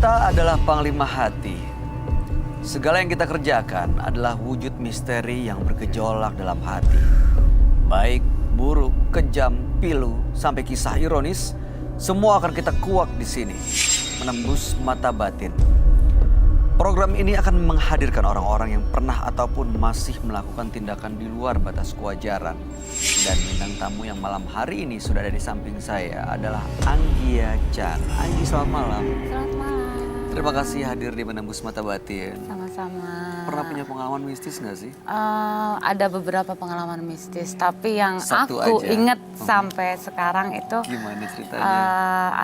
Mata adalah panglima hati. Segala yang kita kerjakan adalah wujud misteri yang bergejolak dalam hati. Baik, buruk, kejam, pilu, sampai kisah ironis, semua akan kita kuak di sini, menembus mata batin. Program ini akan menghadirkan orang-orang yang pernah ataupun masih melakukan tindakan di luar batas kewajaran. Dan bintang tamu yang malam hari ini sudah ada di samping saya adalah Anggia Chan. Anggi, selamat malam. Selamat malam. Terima kasih hadir di Menembus Mata Batin. Sama-sama. Pernah punya pengalaman mistis nggak sih? Ada beberapa pengalaman mistis, tapi yang Satu aku aja. ingat sampai sekarang itu Gimana ceritanya?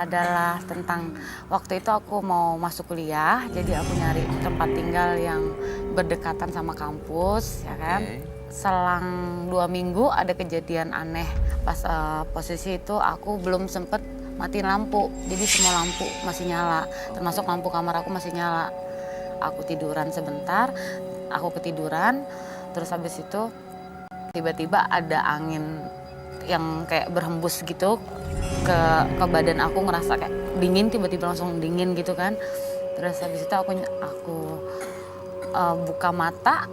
adalah tentang waktu itu aku mau masuk kuliah, jadi aku nyari tempat tinggal yang berdekatan sama kampus, ya kan. Oke. Selang 2 minggu ada kejadian aneh. Pas posisi itu aku belum sempet matiin lampu, jadi semua lampu masih nyala, termasuk lampu kamar aku masih nyala. Aku tiduran sebentar, aku ketiduran, terus habis itu tiba-tiba ada angin yang kayak berhembus gitu ke badan aku, ngerasa kayak dingin, tiba-tiba langsung dingin gitu kan. Terus habis itu aku buka mata,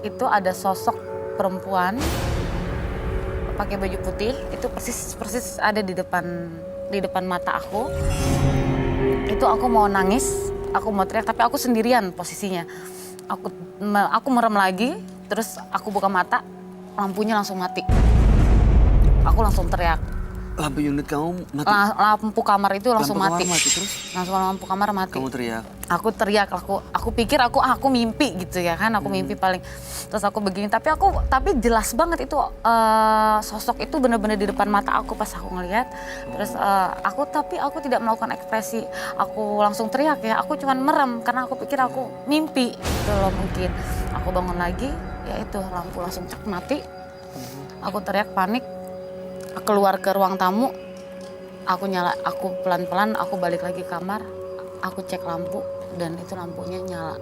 itu ada sosok perempuan pakai baju putih, itu persis ada di depan mata aku. Itu aku mau nangis, aku mau teriak, tapi aku sendirian posisinya. Aku merem lagi, terus aku buka mata, lampunya langsung mati. Aku langsung teriak. Lampu unit kamu mati? Lampu kamar itu langsung Lampu mati. kamar mati terus? Langsung lampu kamar mati. Kamu teriak? Aku teriak, aku pikir aku mimpi gitu ya kan, aku mimpi paling. Terus aku begini, tapi jelas banget itu sosok itu benar-benar di depan mata aku pas aku ngelihat. Terus aku tidak melakukan ekspresi, aku langsung teriak ya, aku cuman merem karena aku pikir aku mimpi gitu loh mungkin. Aku bangun lagi, ya itu lampu langsung cek mati. Aku teriak panik, keluar ke ruang tamu, aku pelan-pelan aku balik lagi ke kamar, aku cek lampu dan itu lampunya nyala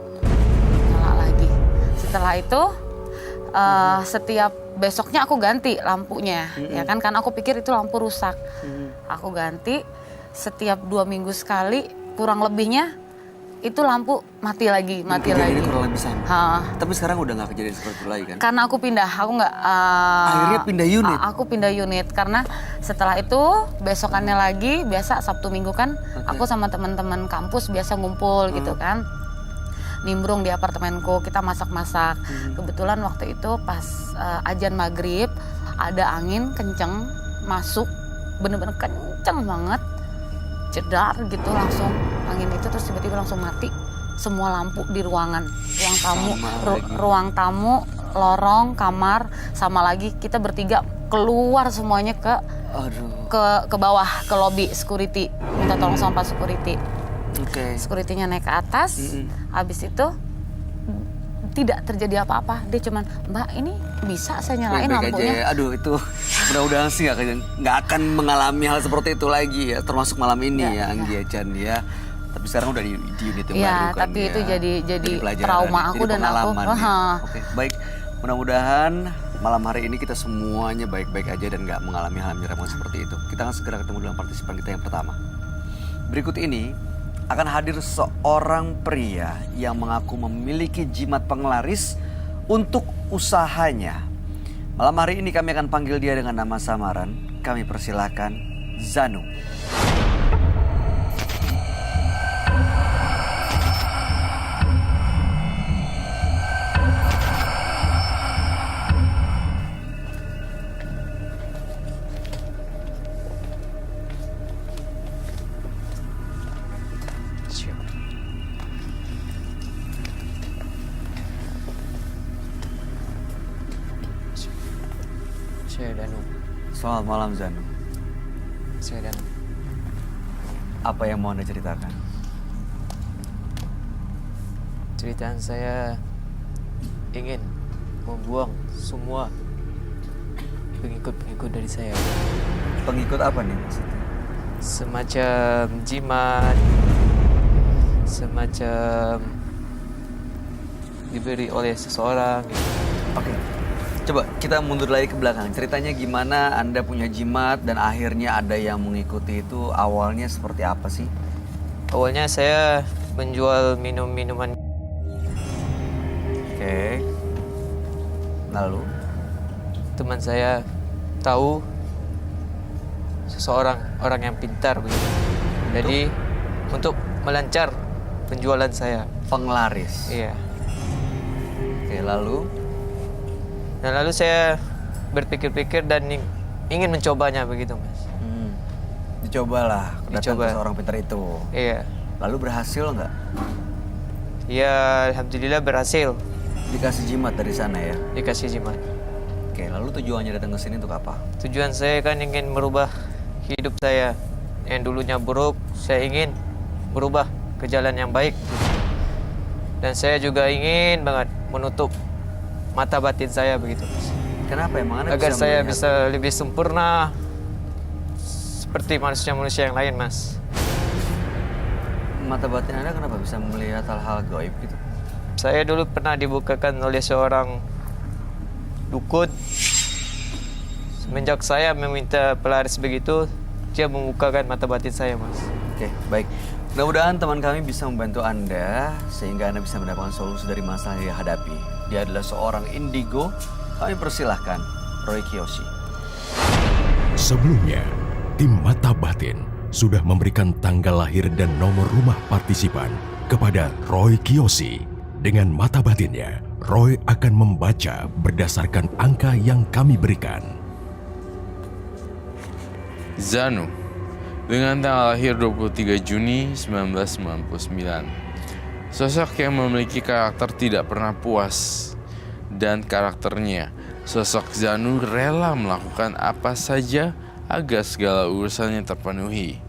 lagi. Setelah itu setiap besoknya aku ganti lampunya, ya kan, karena aku pikir itu lampu rusak. Aku ganti setiap 2 minggu sekali, kurang lebihnya itu lampu mati lagi. Kejadiannya kurang lebih sama. Ha. Tapi sekarang udah nggak kejadian seperti itu lagi kan? Karena aku pindah, aku nggak. Akhirnya pindah unit? Aku pindah unit karena setelah itu besokannya lagi, biasa Sabtu Minggu kan, aku sama teman-teman kampus biasa ngumpul gitu kan, nimbrung di apartemenku, kita masak-masak. Kebetulan waktu itu pas azan maghrib ada angin kenceng masuk, bener-bener kenceng banget, jedar gitu langsung angin itu, terus tiba-tiba langsung mati semua lampu di ruangan, ruang tamu, lorong, kamar, sama lagi kita bertiga keluar semuanya ke bawah, ke lobby security, minta tolong sama Pak security. Oke. Security-nya naik ke atas, habis itu tidak terjadi apa-apa. Dia cuman, "Mbak, ini bisa saya nyalain Baik-baik lampunya?" aja ya. Aduh, itu mudah-mudahan sih nggak akan mengalami hal seperti itu lagi ya, termasuk malam ini ya Anggia Chan ya. Tapi sekarang udah di unit yang baru Ya, kan tapi ya. itu jadi pelajaran trauma ya, aku jadi dan aku. pengalaman ya. Oke, baik. Mudah-mudahan malam hari ini kita semuanya baik-baik aja dan nggak mengalami hal menyeramkan seperti itu. Kita akan segera ketemu dengan partisipan kita yang pertama. Berikut ini akan hadir seorang pria yang mengaku memiliki jimat penglaris untuk usahanya. Malam hari ini kami akan panggil dia dengan nama samaran. Kami persilahkan Zanu. Saya Danu. Selamat malam Zanu. Saya Danu. Apa yang mau Anda ceritakan? Ceritaan saya ingin membuang semua pengikut-pengikut dari saya. Pengikut apa nih maksudnya? Semacam jimat, semacam diberi oleh seseorang gitu. Oke, coba kita mundur lagi ke belakang. Ceritanya gimana Anda punya jimat dan akhirnya ada yang mengikuti itu, awalnya seperti apa sih? Awalnya saya menjual minum-minuman. Oke. Lalu? Teman saya tahu seseorang orang yang pintar begitu. Jadi untuk melancar penjualan saya. Penglaris. Iya. Oke, lalu? Dan lalu saya berpikir-pikir dan ingin mencobanya begitu, Mas. Dicobalah datang Dicoba. ke seorang pintar itu. Iya. Lalu berhasil nggak? Ya, alhamdulillah berhasil Dikasih jimat dari sana ya? dikasih jimat. Oke, lalu tujuannya datang ke sini untuk apa? Tujuan saya kan ingin merubah hidup saya. Yang dulunya buruk, saya ingin berubah ke jalan yang baik. Dan saya juga ingin banget menutup mata batin saya begitu, Mas. Kenapa emang Anda Agar bisa saya melihat? bisa lebih sempurna seperti manusia-manusia yang lain, Mas. Mata batin Anda kenapa bisa melihat hal-hal gaib gitu? Saya dulu pernah dibukakan oleh seorang dukun. Semenjak saya meminta pelaris begitu, dia membukakan mata batin saya, Mas. Oke, baik. Mudah-mudahan teman kami bisa membantu Anda sehingga Anda bisa mendapatkan solusi dari masalah yang dihadapi. Dia adalah seorang indigo. Kami persilahkan Roy Kiyoshi. Sebelumnya, tim Mata Batin sudah memberikan tanggal lahir dan nomor rumah partisipan kepada Roy Kiyoshi. Dengan mata batinnya, Roy akan membaca berdasarkan angka yang kami berikan. Zanu, dengan tanggal lahir 23 Juni 1999. Sosok yang memiliki karakter tidak pernah puas. Dan karakternya, sosok Zanu rela melakukan apa saja agar segala urusannya terpenuhi.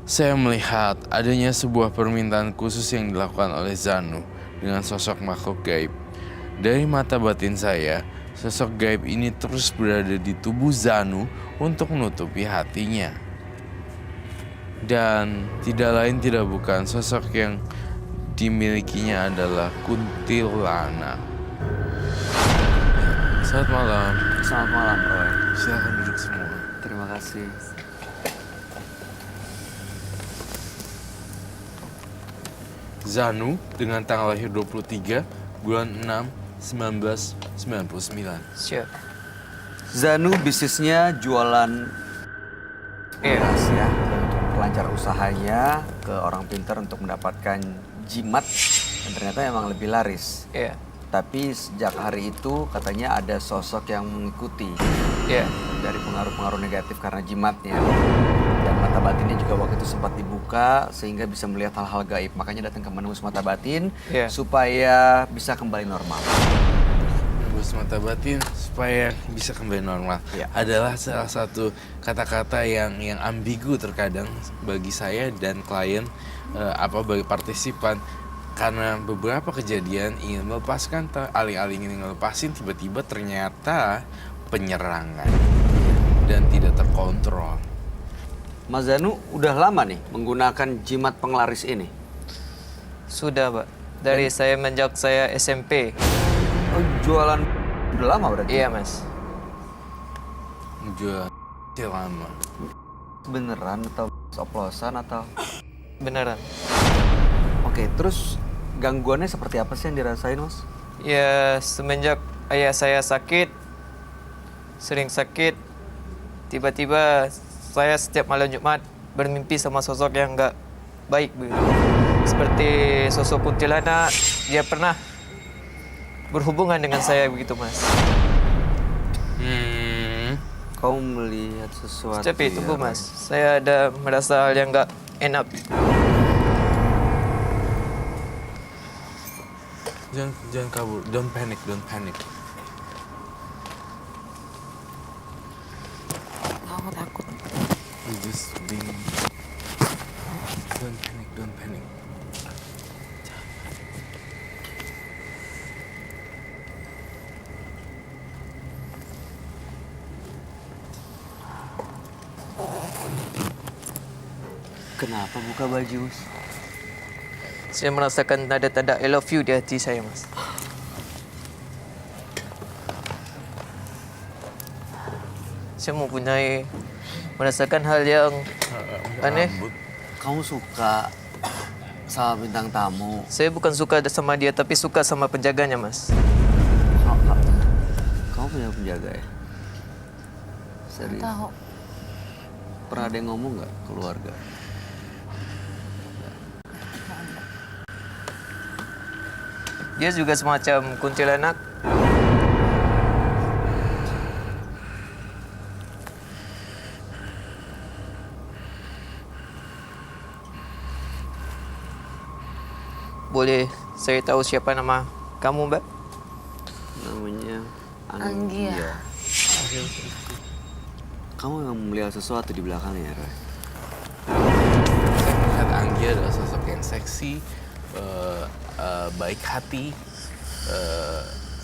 Saya melihat adanya sebuah permintaan khusus yang dilakukan oleh Zanu dengan sosok makhluk gaib. Dari mata batin saya, sosok gaib ini terus berada di tubuh Zanu untuk menutupi hatinya. Dan tidak lain tidak bukan sosok yang dimilikinya adalah kuntilanak. Selamat malam. Selamat malam, Roy. Silakan duduk semua. Terima kasih. Zanu dengan tanggal lahir 23 bulan 6 1999. Siap. Zanu bisnisnya jualan Iya. beras ya, dan untuk pelancar usahanya ke orang pintar untuk mendapatkan jimat dan ternyata emang lebih laris. Iya. Tapi sejak hari itu katanya ada sosok yang mengikuti Iya. dari pengaruh-pengaruh negatif karena jimatnya. Dan mata batinnya juga waktu itu sempat dibuka sehingga bisa melihat hal-hal gaib. Makanya datang ke menembus mata batin Iya. supaya bisa kembali normal. Menembus mata batin supaya bisa kembali normal. Ya. Adalah salah satu kata-kata yang ambigu terkadang bagi saya dan klien, bagi partisipan, karena beberapa kejadian ingin melepaskan, alih-alih ingin ngelepasin, tiba-tiba ternyata penyerangan dan tidak terkontrol. Mas Zanu udah lama nih menggunakan jimat penglaris ini. Sudah, Pak. Dari saya menjak saya SMP. Oh, jualan udah lama berarti? Iya, Mas. Jual lama. Beneran atau oplosan atau? Beneran. Oke, terus gangguannya seperti apa sih yang dirasain, Mas? Ya, semenjak ayah saya sakit, sering sakit, tiba-tiba saya setiap malam Jumat bermimpi sama sosok yang nggak baik begitu. Seperti sosok kuntilanak, dia pernah berhubungan dengan saya begitu, Mas. Kau melihat sesuatu Tapi ya, tunggu, Roy? Mas. Saya ada merasa hal yang nggak enak. Jangan kabur, don't panic. Aku takut. You just being, don't panic. Kenapa buka baju? Saya merasakan tanda-tanda I love you di hati saya, Mas. Saya merasakan hal yang aneh. Rambut kamu suka sama bintang tamu. Saya bukan suka sama dia, tapi suka sama penjaganya, Mas. Kamu punya penjaga ya? Serius? Tahu. Pernah ada yang ngomong nggak keluarga? Dia juga semacam kuntilanak. Boleh saya tahu siapa nama kamu, Mbak? Namanya Anggia. Kamu yang melihat sesuatu di belakangnya, Roy? Saya melihat Anggia adalah sosok yang seksi, baik hati,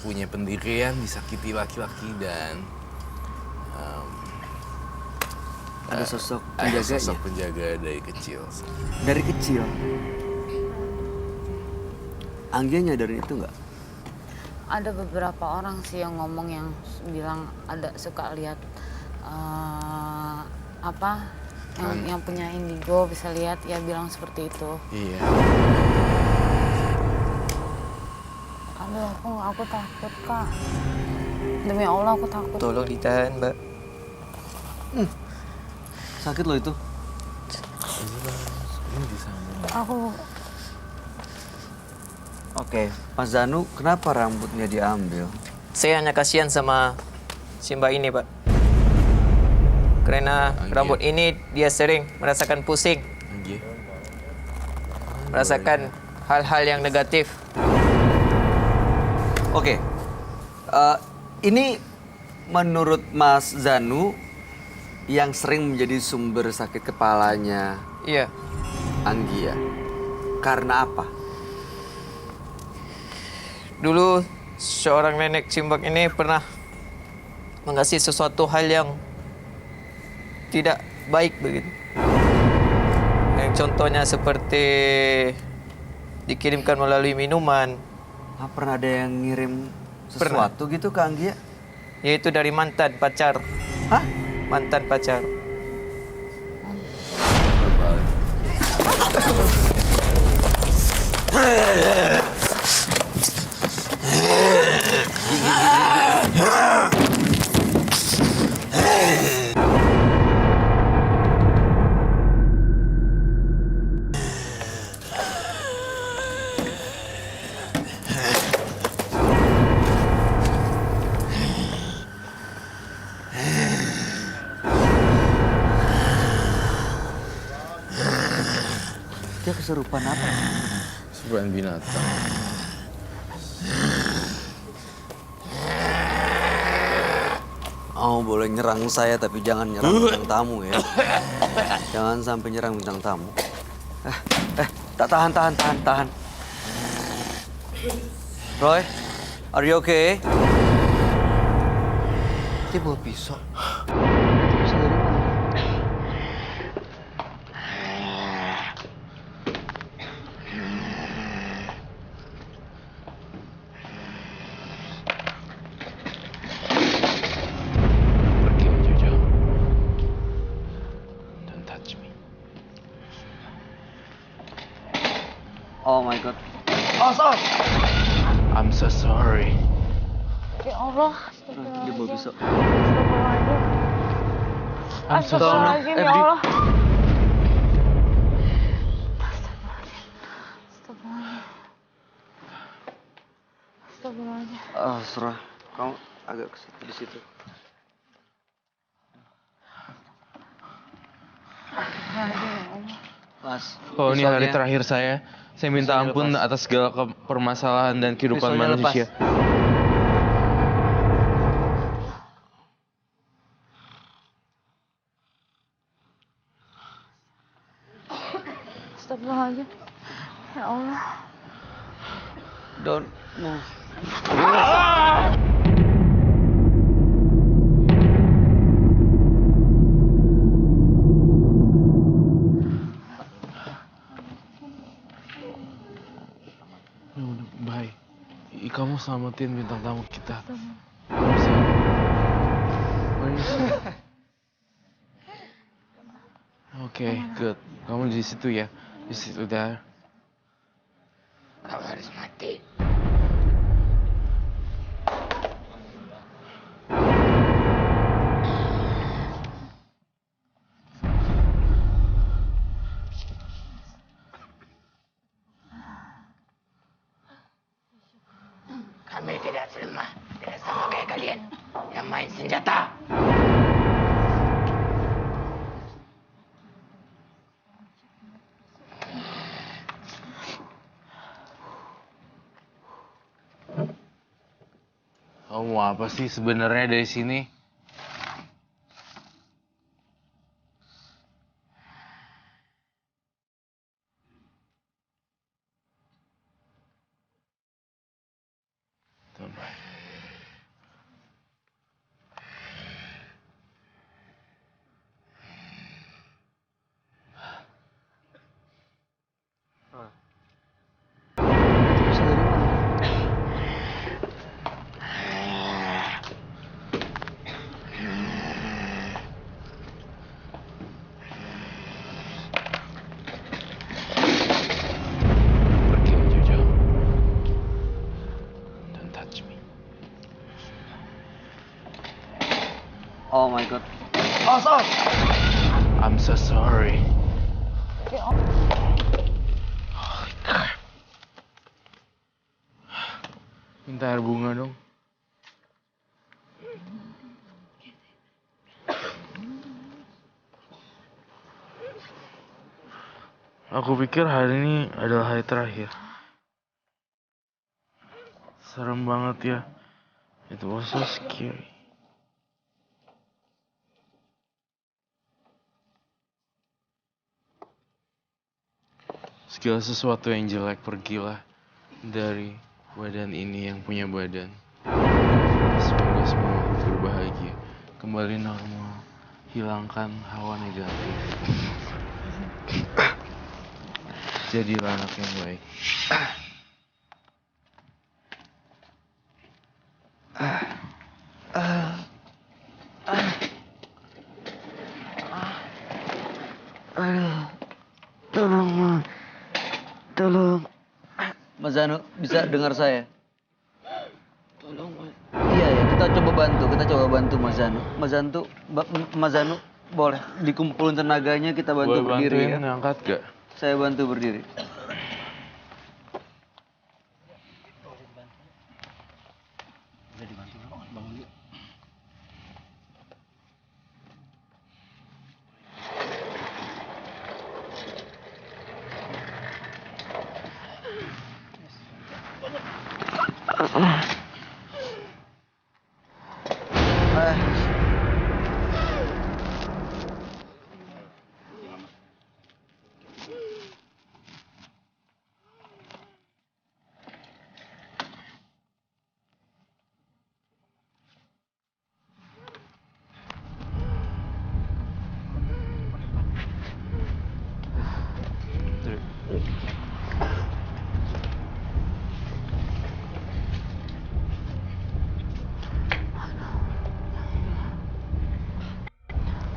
punya pendirian, disakiti laki-laki, dan Ada sosok ada penjaganya? sosok penjaga dari kecil. Dari kecil. Anggia nyadarin itu nggak? Ada beberapa orang sih yang ngomong yang bilang ada suka lihat apa yang punya indigo bisa lihat ya bilang seperti itu. Iya. Aduh aku takut Kak. Demi Allah aku takut. Tolong ditahan, Mbak. Sakit loh itu. Aku Oke, Mas Zanu, kenapa rambutnya diambil? Saya hanya kasihan sama si Mbak ini, Pak. Karena Anggia. rambut ini dia sering merasakan pusing, Anggia. merasakan hal-hal yang negatif. Oke, ini menurut Mas Zanu yang sering menjadi sumber sakit kepalanya Iya, Anggia. Karena apa? dulu seorang nenek cimbak ini pernah mengasih sesuatu hal yang tidak baik begitu. Yang contohnya seperti dikirimkan melalui minuman, Pernah ada yang ngirim Pernah. sesuatu gitu ke Anggia? yaitu dari mantan pacar. Hah? Mantan pacar. Dia kesurupan apa? Sebuah binatang. Oh, boleh nyerang saya tapi jangan nyerang bintang tamu ya. Jangan sampai nyerang bintang tamu. Tak tahan. Roy, are you okay? Dia bawa pisau. Pisau dari mana? Pergi aja jauh. Don't touch me. Oh my god. I'm so sorry. ya Allah. Dia bawa pisau. I'm so sorry. Astagfirullahaladzim ya Allah. Astagfirullahaladzim. Surah, kamu agak ke situ di situ. Mas. Oh, ini hari pisaunya- terakhir saya. Saya minta Pisaunya ampun lepas. atas segala permasalahan dan kehidupan Pisaunya lepas. manusia. Astagfirullahaladzim. Ya Allah. Don't move. Ya udah, baik. Kamu selamatin bintang tamu kita. Oke, good. Kamu di situ ya. Di situ dah. Kau harus mati. Kami tidak lemah, tidak sama kayak kalian yang main senjata. Kamu mau apa sih sebenarnya dari sini? Tuh, pergi aja jauh. Don't touch me. Oh my god. Oh, sorry. I'm so sorry. Minta air bunga dong. Aku pikir hari ini adalah hari terakhir. Serem banget ya. It was so scary. Segala sesuatu yang jelek pergilah dari badan ini yang punya badan. Semoga semua makhluk berbahagia. Kembali normal. Hilangkan hawa negatif. Jadilah anak yang baik. Tolong. Mas Zanu, bisa dengar saya? Tolong, Mas. Iya, ya, kita coba bantu Mas Zanu. Mas Zanu, boleh dikumpulin tenaganya, kita bantu Boleh berdiri bantuin ya. ngangkat gak? Saya bantu berdiri.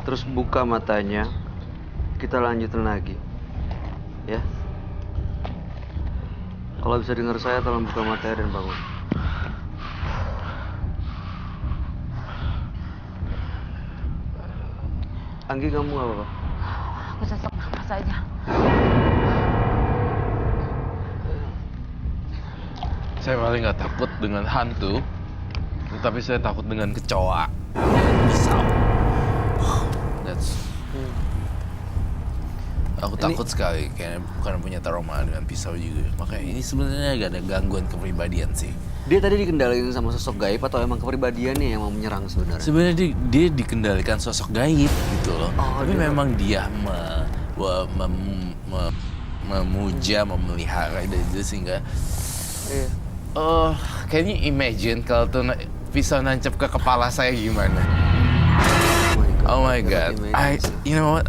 Terus buka matanya, kita lanjutin lagi. Ya. Kalau bisa dengar saya, tolong buka matanya dan bangun. Anggi, kamu nggak apa-apa? Aku sesak nafas aja. Saya paling nggak takut dengan hantu, tetapi saya takut dengan kecoa dan pisau. Aku takut sekali, kayaknya karena punya trauma dengan pisau juga. Makanya ini sebenarnya agak ada gangguan kepribadian sih. Dia tadi dikendalikan sama sosok gaib atau emang kepribadiannya yang mau menyerang sebenarnya? Sebenarnya dia dikendalikan sosok gaib gitu loh. Tapi memang dia memuja, memelihara dan itu sehingga Iya. can you imagine kalau tuh pisau nancep ke kepala saya gimana? Oh my god. You know what?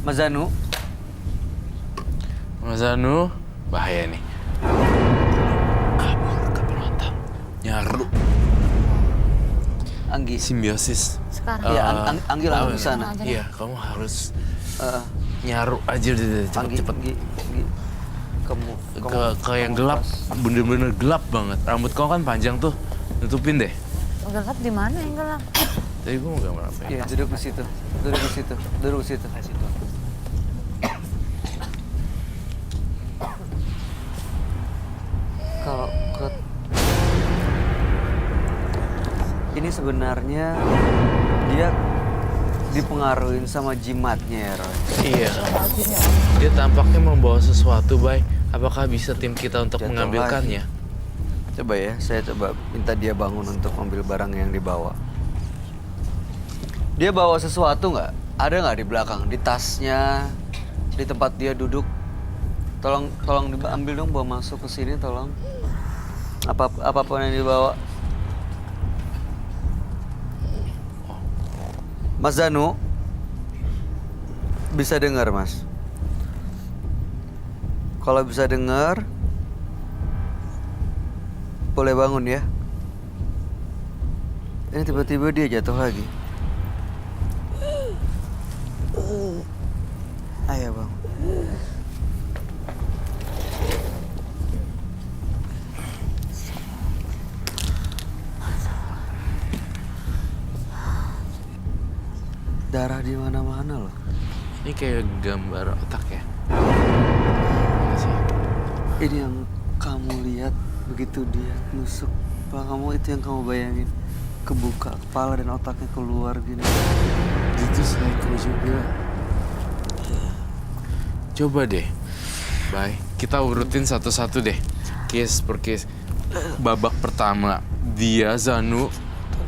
Mas Zanu, Mas Anu, bahaya nih. Kabur ke penonton. Nyaru. Anggi. simbiosis. Sekarang. Iya, Anggi langsung di sana. aja. Iya, kamu harus Eh, nyaru aja deh Anggi, cepet-cepet Anggi. Kamu ke yang gelap, bener-bener gelap banget. Rambut kamu kan panjang tuh, tutupin deh. Gelap di mana yang gelap? Tadi gue mau gambar apa ya? Iya, duduk di situ. Duduk di situ. Duduk di situ. Kalau ke ini sebenarnya dia dipengaruhi sama jimatnya ya, Roy. Iya. Dia tampaknya membawa sesuatu, Bay. Apakah bisa tim kita untuk Jatuh mengambilkannya? Coba ya, saya coba minta dia bangun untuk ambil barang yang dibawa. Dia bawa sesuatu nggak? Ada nggak di belakang? Di tasnya, di tempat dia duduk? Tolong diambil dong, bawa masuk ke sini, tolong. Apapun yang dibawa. Mas Danu, bisa dengar, Mas? Kalau bisa dengar, boleh bangun ya. Ini tiba-tiba dia jatuh lagi. Ayo bang. Darah di mana-mana loh. Ini kayak gambar otak ya? Iya sih. Ini yang kamu lihat begitu dia nusuk kepala kamu, itu yang kamu bayangin. Kebuka kepala dan otaknya keluar gini. Itu psycho juga. Coba deh, Bay. Kita urutin satu-satu deh. Case per case. Babak pertama, dia Zanu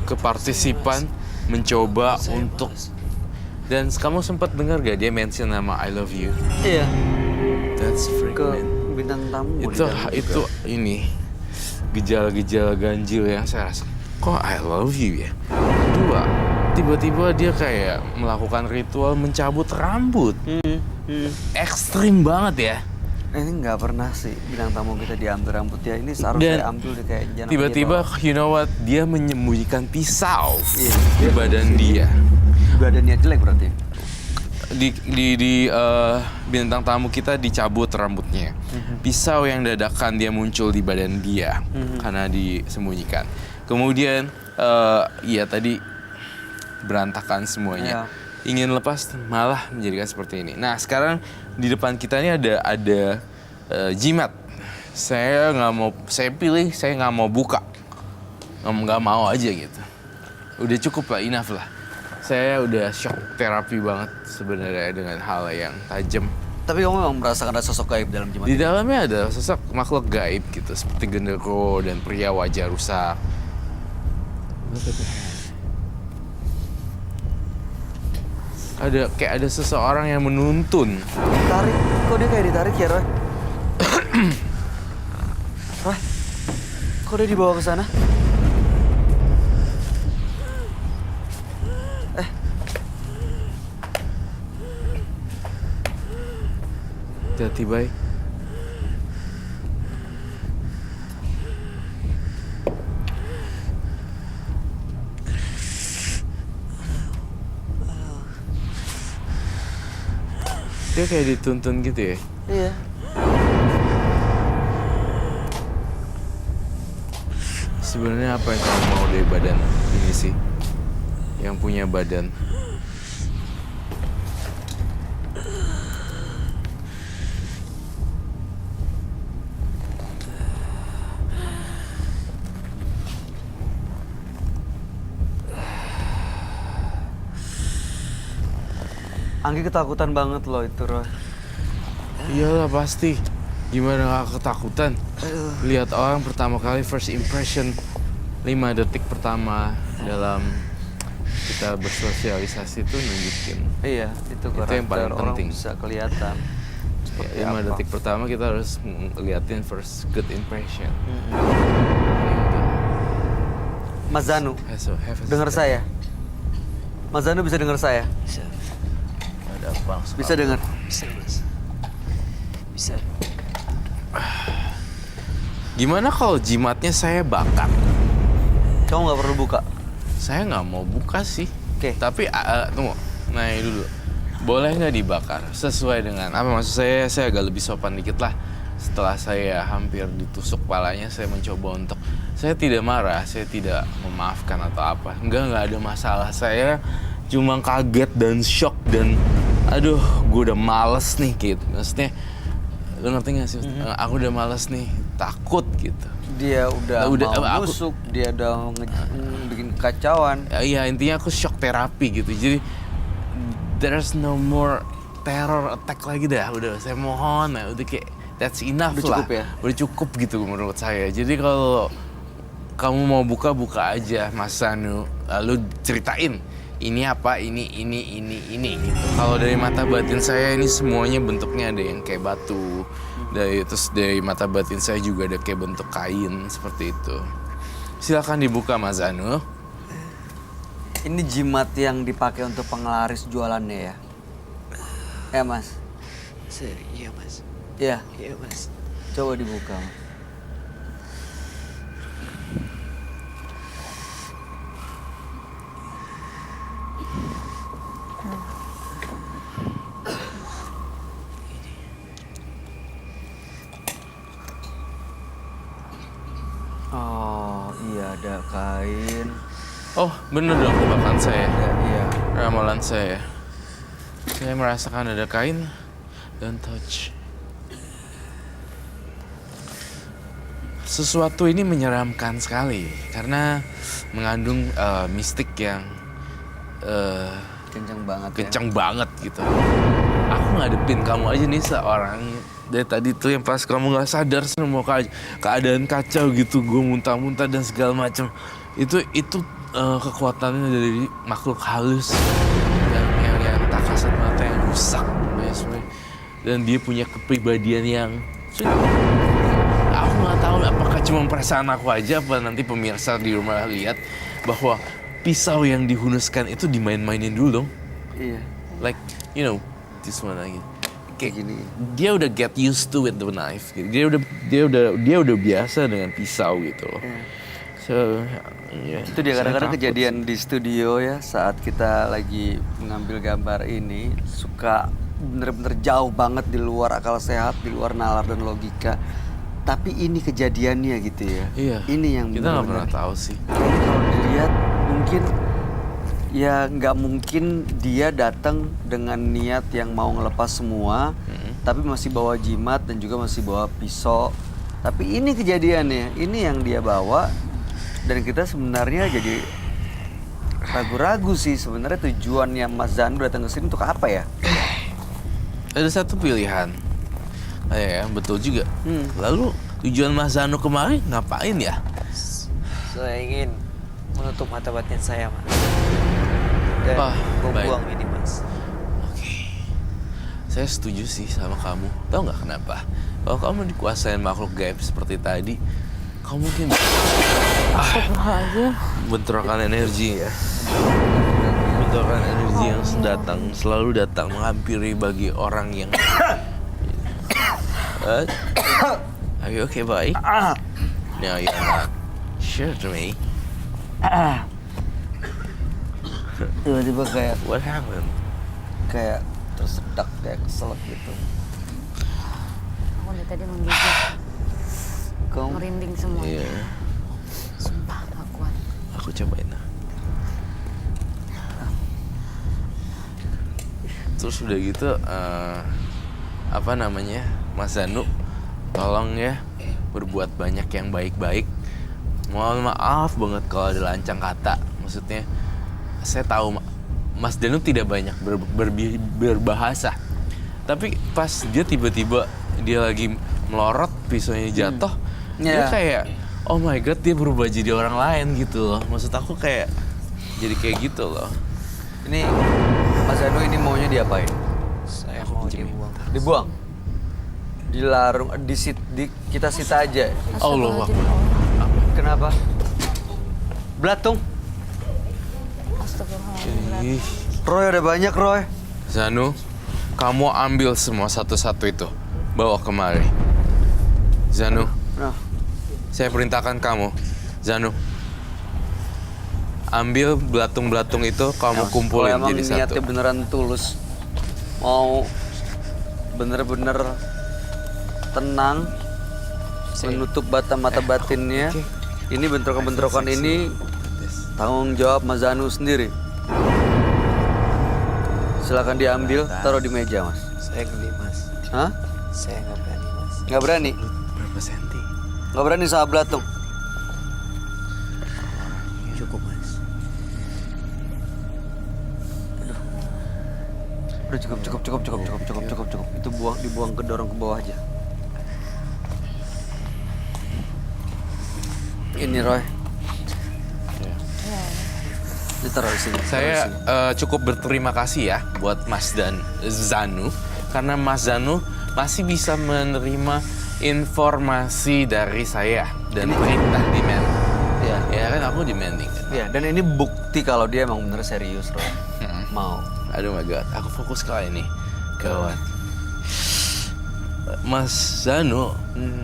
ke partisipan mencoba untuk. Dan kamu sempat dengar gak dia mention nama I love you? Iya. That's freak, Ke man. bintang tamu. Itu ini gejala-gejala ganjil yang saya rasa. Kok I love you ya? Kedua, tiba-tiba dia kayak melakukan ritual mencabut rambut. Ekstrim banget ya. Ini nggak pernah sih bintang tamu kita diambil rambut ya. Ini seharusnya Dan saya ambil deh kayak jangan tiba-tiba, aja you know what? Dia menyembunyikan pisau Iya, di badan dia. bawa. Badannya jelek berarti. Di bintang tamu kita dicabut rambutnya. Pisau yang dadakan dia muncul di badan dia karena disembunyikan. Kemudian ya tadi berantakan semuanya. Ingin lepas malah menjadikan seperti ini. Nah sekarang di depan kita ini ada jimat. Saya nggak mau buka, nggak mau aja gitu. Udah cukup lah, enough lah. Saya udah shock terapi banget sebenarnya dengan hal yang tajam. Tapi kamu memang merasakan ada sosok gaib dalam jimat Di itu? dalamnya ada sosok makhluk gaib gitu, seperti genderuwo dan pria wajah rusak. Ada seseorang yang menuntun. Ditarik, kok dia kayak ditarik ya, Roy? Roy, kok dia dibawa ke sana? Hati-hati, Bay. Dia kayak dituntun gitu ya? Iya. Sebenarnya apa yang kamu mau dari badan ini sih? Yang punya badan. Anggi ketakutan banget loh itu, Roy. Iyalah pasti. Gimana gak ketakutan? Lihat orang pertama kali, first impression. 5 detik pertama dalam kita bersosialisasi itu nunjukin. Iya, itu karakter yang paling orang penting. bisa kelihatan. Ya, 5 detik pertama kita harus ngeliatin first good impression. Mas Zanu, Have a dengar step. saya. Mas Zanu bisa dengar saya? Ada apa? Bisa dengar? Bisa, Mas. Bisa. Gimana kalau jimatnya saya bakar? Kamu nggak perlu buka. Saya nggak mau buka sih. Oke. Tapi tunggu, nanya dulu. Boleh nggak dibakar? Sesuai dengan apa maksud saya agak lebih sopan dikit lah. Setelah saya hampir ditusuk kepalanya, saya mencoba untuk, saya tidak marah, saya tidak memaafkan atau apa. Nggak ada masalah. Saya cuma kaget dan shock dan, aduh, gue udah males nih gitu. Maksudnya, lu ngerti nggak sih? Aku udah males nih, takut gitu. Dia udah mau nusuk, dia udah bikin kacauan. Ya intinya aku shock terapi gitu. Jadi there's no more terror attack lagi dah. Udah saya mohon ya, udah kayak that's enough Udah lah. cukup ya? Udah cukup gitu menurut saya. Jadi kalau kamu mau buka aja Mas Zanu. Lalu ceritain ini apa, ini gitu. Kalau dari mata batin saya ini semuanya bentuknya ada yang kayak batu. Terus dari mata batin saya juga ada kayak bentuk kain seperti itu. Silakan dibuka Mas Zanu. Ini jimat yang dipakai untuk penglaris jualannya ya? Ya Mas? Iya Mas. Iya. Iya Mas. Coba dibuka Mas. Oh iya ada kain. Oh, bener dong tebakan saya. Iya. Ramalan saya. Saya merasakan ada kain. Don't touch. Sesuatu ini menyeramkan sekali karena mengandung mistik yang Kenceng banget ya. kencang banget gitu. Aku ngadepin kamu aja nih seorang dari tadi tuh yang pas kamu nggak sadar semua keadaan kacau gitu, gue muntah-muntah dan segala macam. Itu kekuatannya dari makhluk halus yang tak kasat mata yang rusak, dan dia punya kepribadian yang aku nggak tahu apakah cuma perasaan aku aja apa nanti pemirsa di rumah lihat bahwa pisau yang dihunuskan itu dimain-mainin dulu dong. Iya. Like, you know, this one lagi. Kayak gini. Dia udah get used to with the knife gitu. Dia udah biasa dengan pisau gitu loh. So, yeah. Itu dia kadang-kadang kejadian di studio ya saat kita lagi mengambil gambar ini suka bener-bener jauh banget di luar akal sehat, di luar nalar dan logika. Tapi ini kejadiannya gitu ya. Iya. Ini yang kita nggak bener-bener- pernah tahu sih. Kayaknya kalau dilihat mungkin ya nggak mungkin dia datang dengan niat yang mau ngelepas semua, tapi masih bawa jimat dan juga masih bawa pisau. Tapi ini kejadiannya, ini yang dia bawa dan kita sebenarnya jadi ragu-ragu sih sebenarnya tujuannya Mas Zanu datang ke sini untuk apa ya? Ada satu pilihan. Ya, betul juga. Lalu tujuan Mas Zanu kemarin ngapain ya? Saya ingin menutup mata batin saya Mas. Dan membuang ini Mas. Saya setuju sih sama kamu. Tahu nggak kenapa? Kalau kamu dikuasain makhluk gaib seperti tadi, kamu mungkin bentrokan energi ya. Bentrokan energi yang selalu datang menghampiri bagi orang yang. Are you okay, boy? No, you're not. Sure to me. Tiba-tiba kayak What happened? tersedak, kayak keselak gitu. Aku dari tadi menggigil, Kamu merinding semua. Iya, Sumpah gak kuat. aku cobain. Terus udah gitu, apa namanya, Mas Zanu, tolong ya berbuat banyak yang baik-baik. Mohon maaf banget kalau ada lancang kata. Maksudnya, saya tahu Mas Zanu tidak banyak berbahasa. Tapi pas dia tiba-tiba dia lagi melorot, pisaunya jatuh, dia kayak, oh my god, dia berubah jadi orang lain gitu loh. Maksud aku kayak, jadi kayak gitu loh. ini Mas Zanu ini maunya diapain? Saya mau dibuang. Dibuang? Dilarung, kita sita aja. Allah Akbar. Kenapa? Belatung. Astagfirullahaladzim. Ih. Roy ada banyak Roy. Zanu, kamu ambil semua satu-satu itu. Bawa kemari. Zanu, Nah, saya perintahkan kamu. Zanu, ambil belatung-belatung itu kamu kumpulin Kalau emang jadi niatnya satu. beneran tulus, mau bener-bener tenang, menutup mata batinnya. Ini bentrokan-bentrokan ini tanggung jawab Mas Zanu sendiri. Silakan diambil, taruh di meja, Mas. Saya geli, Mas. Hah? Saya nggak berani, Mas. Nggak berani? Berapa senti? Nggak berani sama belatung? Cukup, Mas. Udah cukup. Itu dibuang dorong ke bawah aja. Ini Roy. Ditaruh di sini. Saya cukup berterima kasih ya buat Mas dan Zanu karena Mas Zanu masih bisa menerima informasi dari saya dan perintah demand. Iya. Ya kan aku demanding. Iya, dan ini bukti kalau dia emang bener serius, Roy. Mau. Aduh my god, aku fokus kali ini. Gawat. Mas Zanu,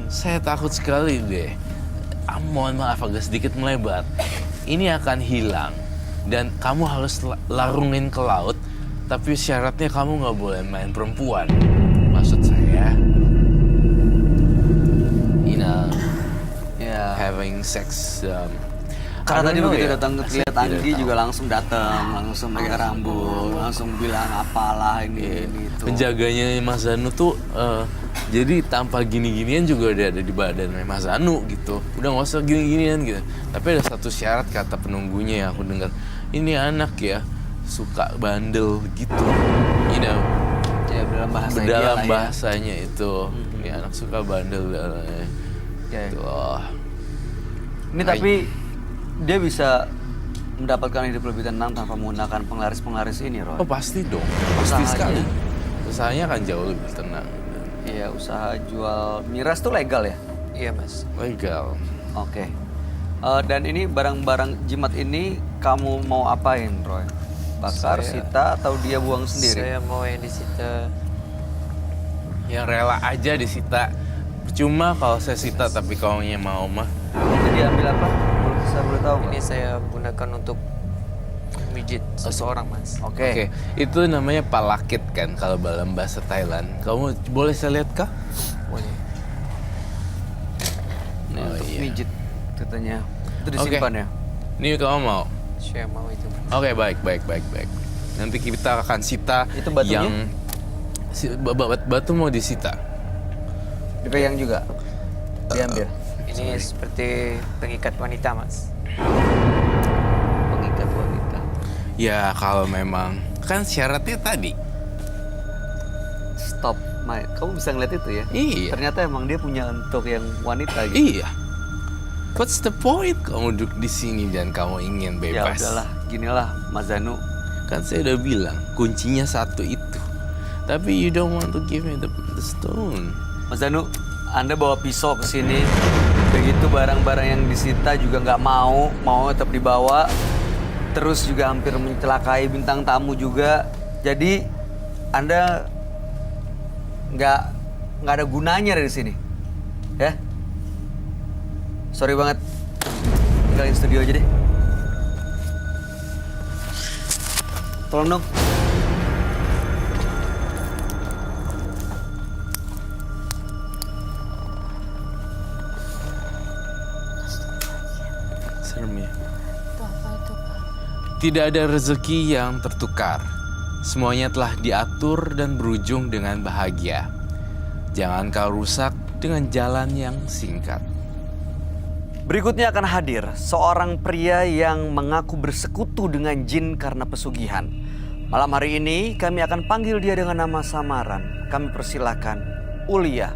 saya takut sekali deh. Mohon maaf agak sedikit melebar. Ini akan hilang dan kamu harus larungin ke laut. Tapi syaratnya kamu nggak boleh main perempuan. Maksud saya, Ya. having sex. Karena tadi begitu ya. datang lihat Anggi juga langsung datang, langsung pakai rambut, langsung bilang apalah ini itu. Penjaganya Mas Zanu tuh jadi tanpa gini-ginian juga udah ada di badan Mas Zanu gitu. Udah nggak usah gini-ginian gitu. Tapi ada satu syarat kata penunggunya yang aku dengar. Ini anak ya suka bandel gitu. You know, Ya dalam bahasa dia dalam lah ya. bahasanya itu. Ini anak suka bandel. Ya. Gitu loh. Ini tapi dia bisa mendapatkan hidup lebih tenang tanpa menggunakan penglaris-penglaris ini, Roy. Oh pasti dong, pasti Usahanya. sekali. Usahanya kan jauh lebih tenang. Iya, usaha jual miras tuh legal ya? Iya, Mas. Legal. Oke. Dan ini barang-barang jimat ini kamu mau apain, Roy? Bakar, Saya- sita, atau dia buang sendiri? Saya mau yang disita. Yang rela aja disita. Cuma kalau saya sita tapi kaunya mau mah. Jadi ambil apa? Saya boleh tahu nggak? Ini saya gunakan untuk mijit seseorang, Mas. Oke. Oke, itu namanya palakit kan kalau dalam bahasa Thailand. Kamu boleh saya lihat kah? Boleh. Ini Oh, untuk iya. mijit katanya. Itu Oke. disimpan ya? Ini kamu mau? Saya mau itu, Mas. Oke, baik. Nanti kita akan sita Itu batunya? yang batu mau disita. Dipegang juga? Diambil? Ini seperti pengikat wanita, Mas. Pengikat wanita. Ya kalau memang kan syaratnya tadi. Stop, Mai. Kamu bisa ngeliat itu ya? Iya. Ternyata emang dia punya untuk yang wanita gitu. Iya. What's the point? Kamu duduk di sini dan kamu ingin Ya bebas. udahlah, ginilah Mas Zanu. Kan saya udah bilang kuncinya satu itu. Tapi you don't want to give me the stone. Mas Zanu, Anda bawa pisau ke sini. Begitu barang-barang yang disita juga nggak mau tetap dibawa. Terus juga hampir mencelakai bintang tamu juga. Jadi Anda nggak ada gunanya dari sini, ya? Sorry banget, tinggalin studio aja deh. Tolong dong. Serem ya. Itu apa itu, Pak? Tidak ada rezeki yang tertukar. Semuanya telah diatur dan berujung dengan bahagia. Jangan kau rusak dengan jalan yang singkat. Berikutnya akan hadir seorang pria yang mengaku bersekutu dengan jin karena pesugihan. Malam hari ini kami akan panggil dia dengan nama samaran. Kami persilakan Ulia.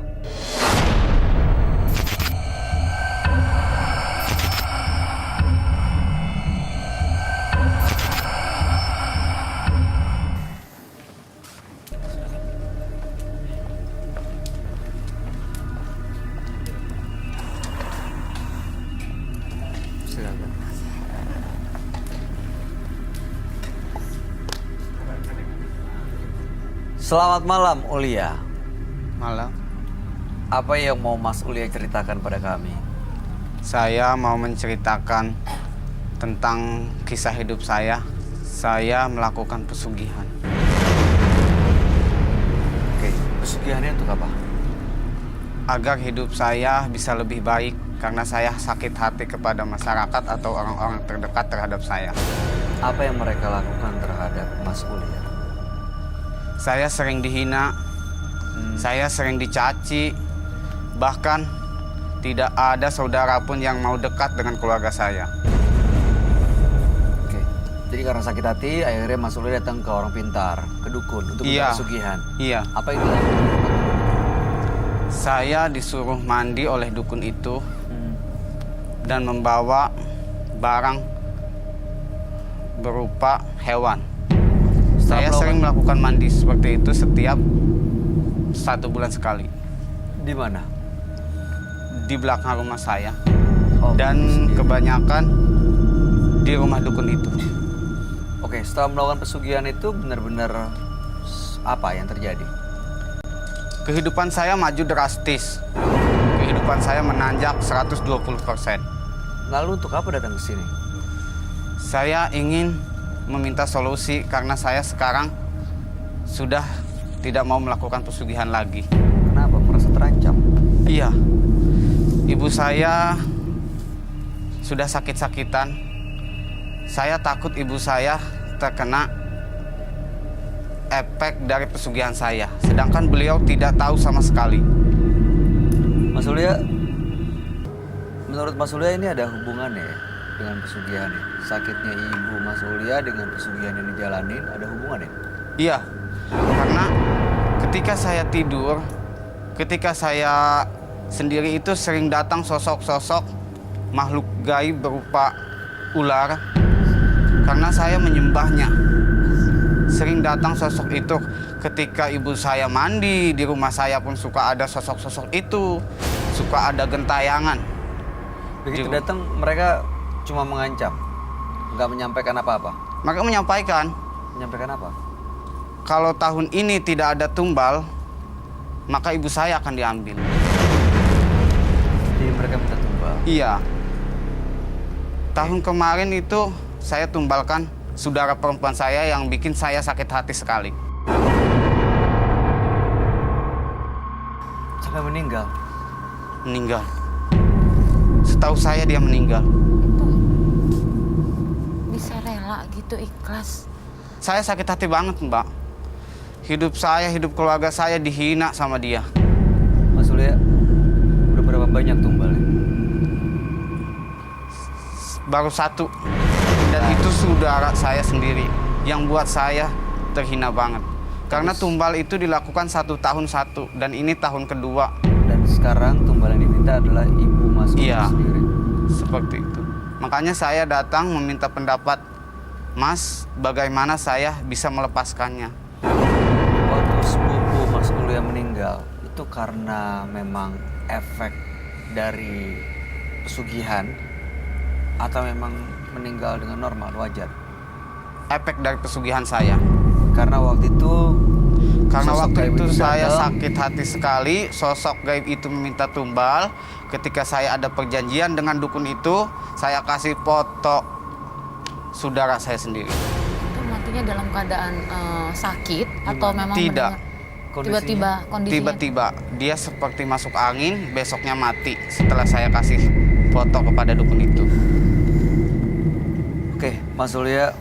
Silakan. Selamat malam, Ulia. Malam. Apa yang mau Mas Ulia ceritakan pada kami? Saya mau menceritakan tentang kisah hidup saya melakukan pesugihan. Oke, pesugihannya untuk apa? Agar hidup saya bisa lebih baik karena saya sakit hati kepada masyarakat atau orang-orang terdekat terhadap saya. Apa yang mereka lakukan terhadap Mas Ulia? Saya sering dihina, saya sering dicaci, bahkan tidak ada saudara pun yang mau dekat dengan keluarga saya. Oke, jadi karena sakit hati, akhirnya Mas Ulia datang ke orang pintar, ke dukun untuk minta pesugihan. Iya. Apa itu? Dilakukan oleh dukun? Saya disuruh mandi oleh dukun itu dan membawa barang berupa hewan. Saya sering melakukan mandi seperti itu setiap 1 bulan sekali. Di mana? Di belakang rumah saya. Oh, Dan kebanyakan di rumah dukun itu. Oke, setelah melakukan pesugihan itu benar-benar apa yang terjadi? Kehidupan saya maju drastis. Kehidupan saya menanjak 120%. Lalu untuk apa datang ke sini? Saya ingin meminta solusi karena saya sekarang sudah tidak mau melakukan pesugihan lagi. Kenapa? Merasa terancam? Iya. Ibu saya sudah sakit-sakitan. Saya takut ibu saya terkena efek dari pesugihan saya. Sedangkan beliau tidak tahu sama sekali. Mas Ulia, menurut Mas Ulia ini ada hubungannya ya dengan pesugihan ya? Sakitnya ibu Mas Ulia dengan pesugihan yang dijalanin ada hubungannya? Iya, karena ketika saya tidur, ketika saya sendiri itu sering datang sosok-sosok makhluk gaib berupa ular karena saya menyembahnya. Sering datang sosok itu ketika ibu saya mandi, di rumah saya pun suka ada sosok-sosok itu, suka ada gentayangan. Begitu datang mereka cuma mengancam, nggak menyampaikan apa-apa. Mereka menyampaikan, Menyampaikan apa? kalau tahun ini tidak ada tumbal, maka ibu saya akan diambil. Jadi mereka minta tumbal. Iya. Tahun kemarin itu saya tumbalkan saudara perempuan saya yang bikin saya sakit hati sekali. Sampai meninggal. Meninggal. Setahu saya dia meninggal. Bisa rela gitu, ikhlas. Saya sakit hati banget, Mbak. Hidup saya, hidup keluarga saya dihina sama dia. Mas Ulia, udah berapa banyak tumbalnya? Baru 1. Dan itu saudara saya sendiri yang buat saya terhina banget. Karena tumbal itu dilakukan 1 tahun 1 dan ini tahun kedua. Dan sekarang tumbal yang diminta adalah ibu Mas Ulia Iya, sendiri. seperti itu. Makanya saya datang meminta pendapat Mas, bagaimana saya bisa melepaskannya. Waktu sepupu Mas Ulia meninggal, itu karena memang efek dari pesugihan atau memang meninggal dengan normal, wajar? Efek dari pesugihan saya. Karena waktu itu sosok gaib itu saya datang. sakit hati sekali, sosok gaib itu meminta tumbal. Ketika saya ada perjanjian dengan dukun itu, saya kasih foto saudara saya sendiri. Itu matinya dalam keadaan sakit atau memang Tidak. tiba-tiba kondisinya? Tiba-tiba dia seperti masuk angin, besoknya mati setelah saya kasih foto kepada dukun itu. Oke, Mas Ulia,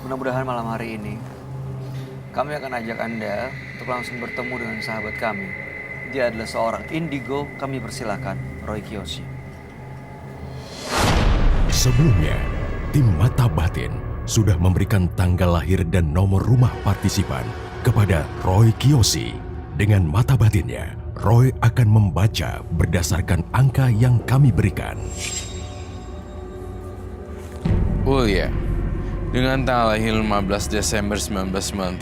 mudah-mudahan malam hari ini kami akan ajak Anda untuk langsung bertemu dengan sahabat kami. Dia adalah seorang indigo, kami persilakan Roy Kiyoshi. Sebelumnya, tim Mata Batin sudah memberikan tanggal lahir dan nomor rumah partisipan kepada Roy Kiyoshi. Dengan mata batinnya, Roy akan membaca berdasarkan angka yang kami berikan. Ulia, dengan tanggal lahir 15 Desember 1990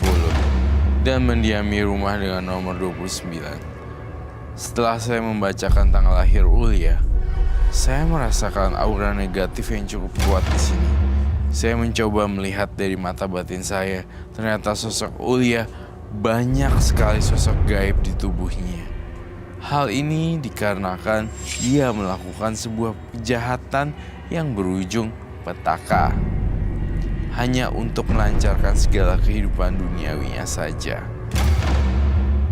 dan mendiami rumah dengan nomor 29. Setelah saya membacakan tanggal lahir Ulia, saya merasakan aura negatif yang cukup kuat di sini. Saya mencoba melihat dari mata batin saya, ternyata sosok Ulia banyak sekali sosok gaib di tubuhnya. Hal ini dikarenakan dia melakukan sebuah kejahatan yang berujung petaka. Hanya untuk melancarkan segala kehidupan duniawinya saja.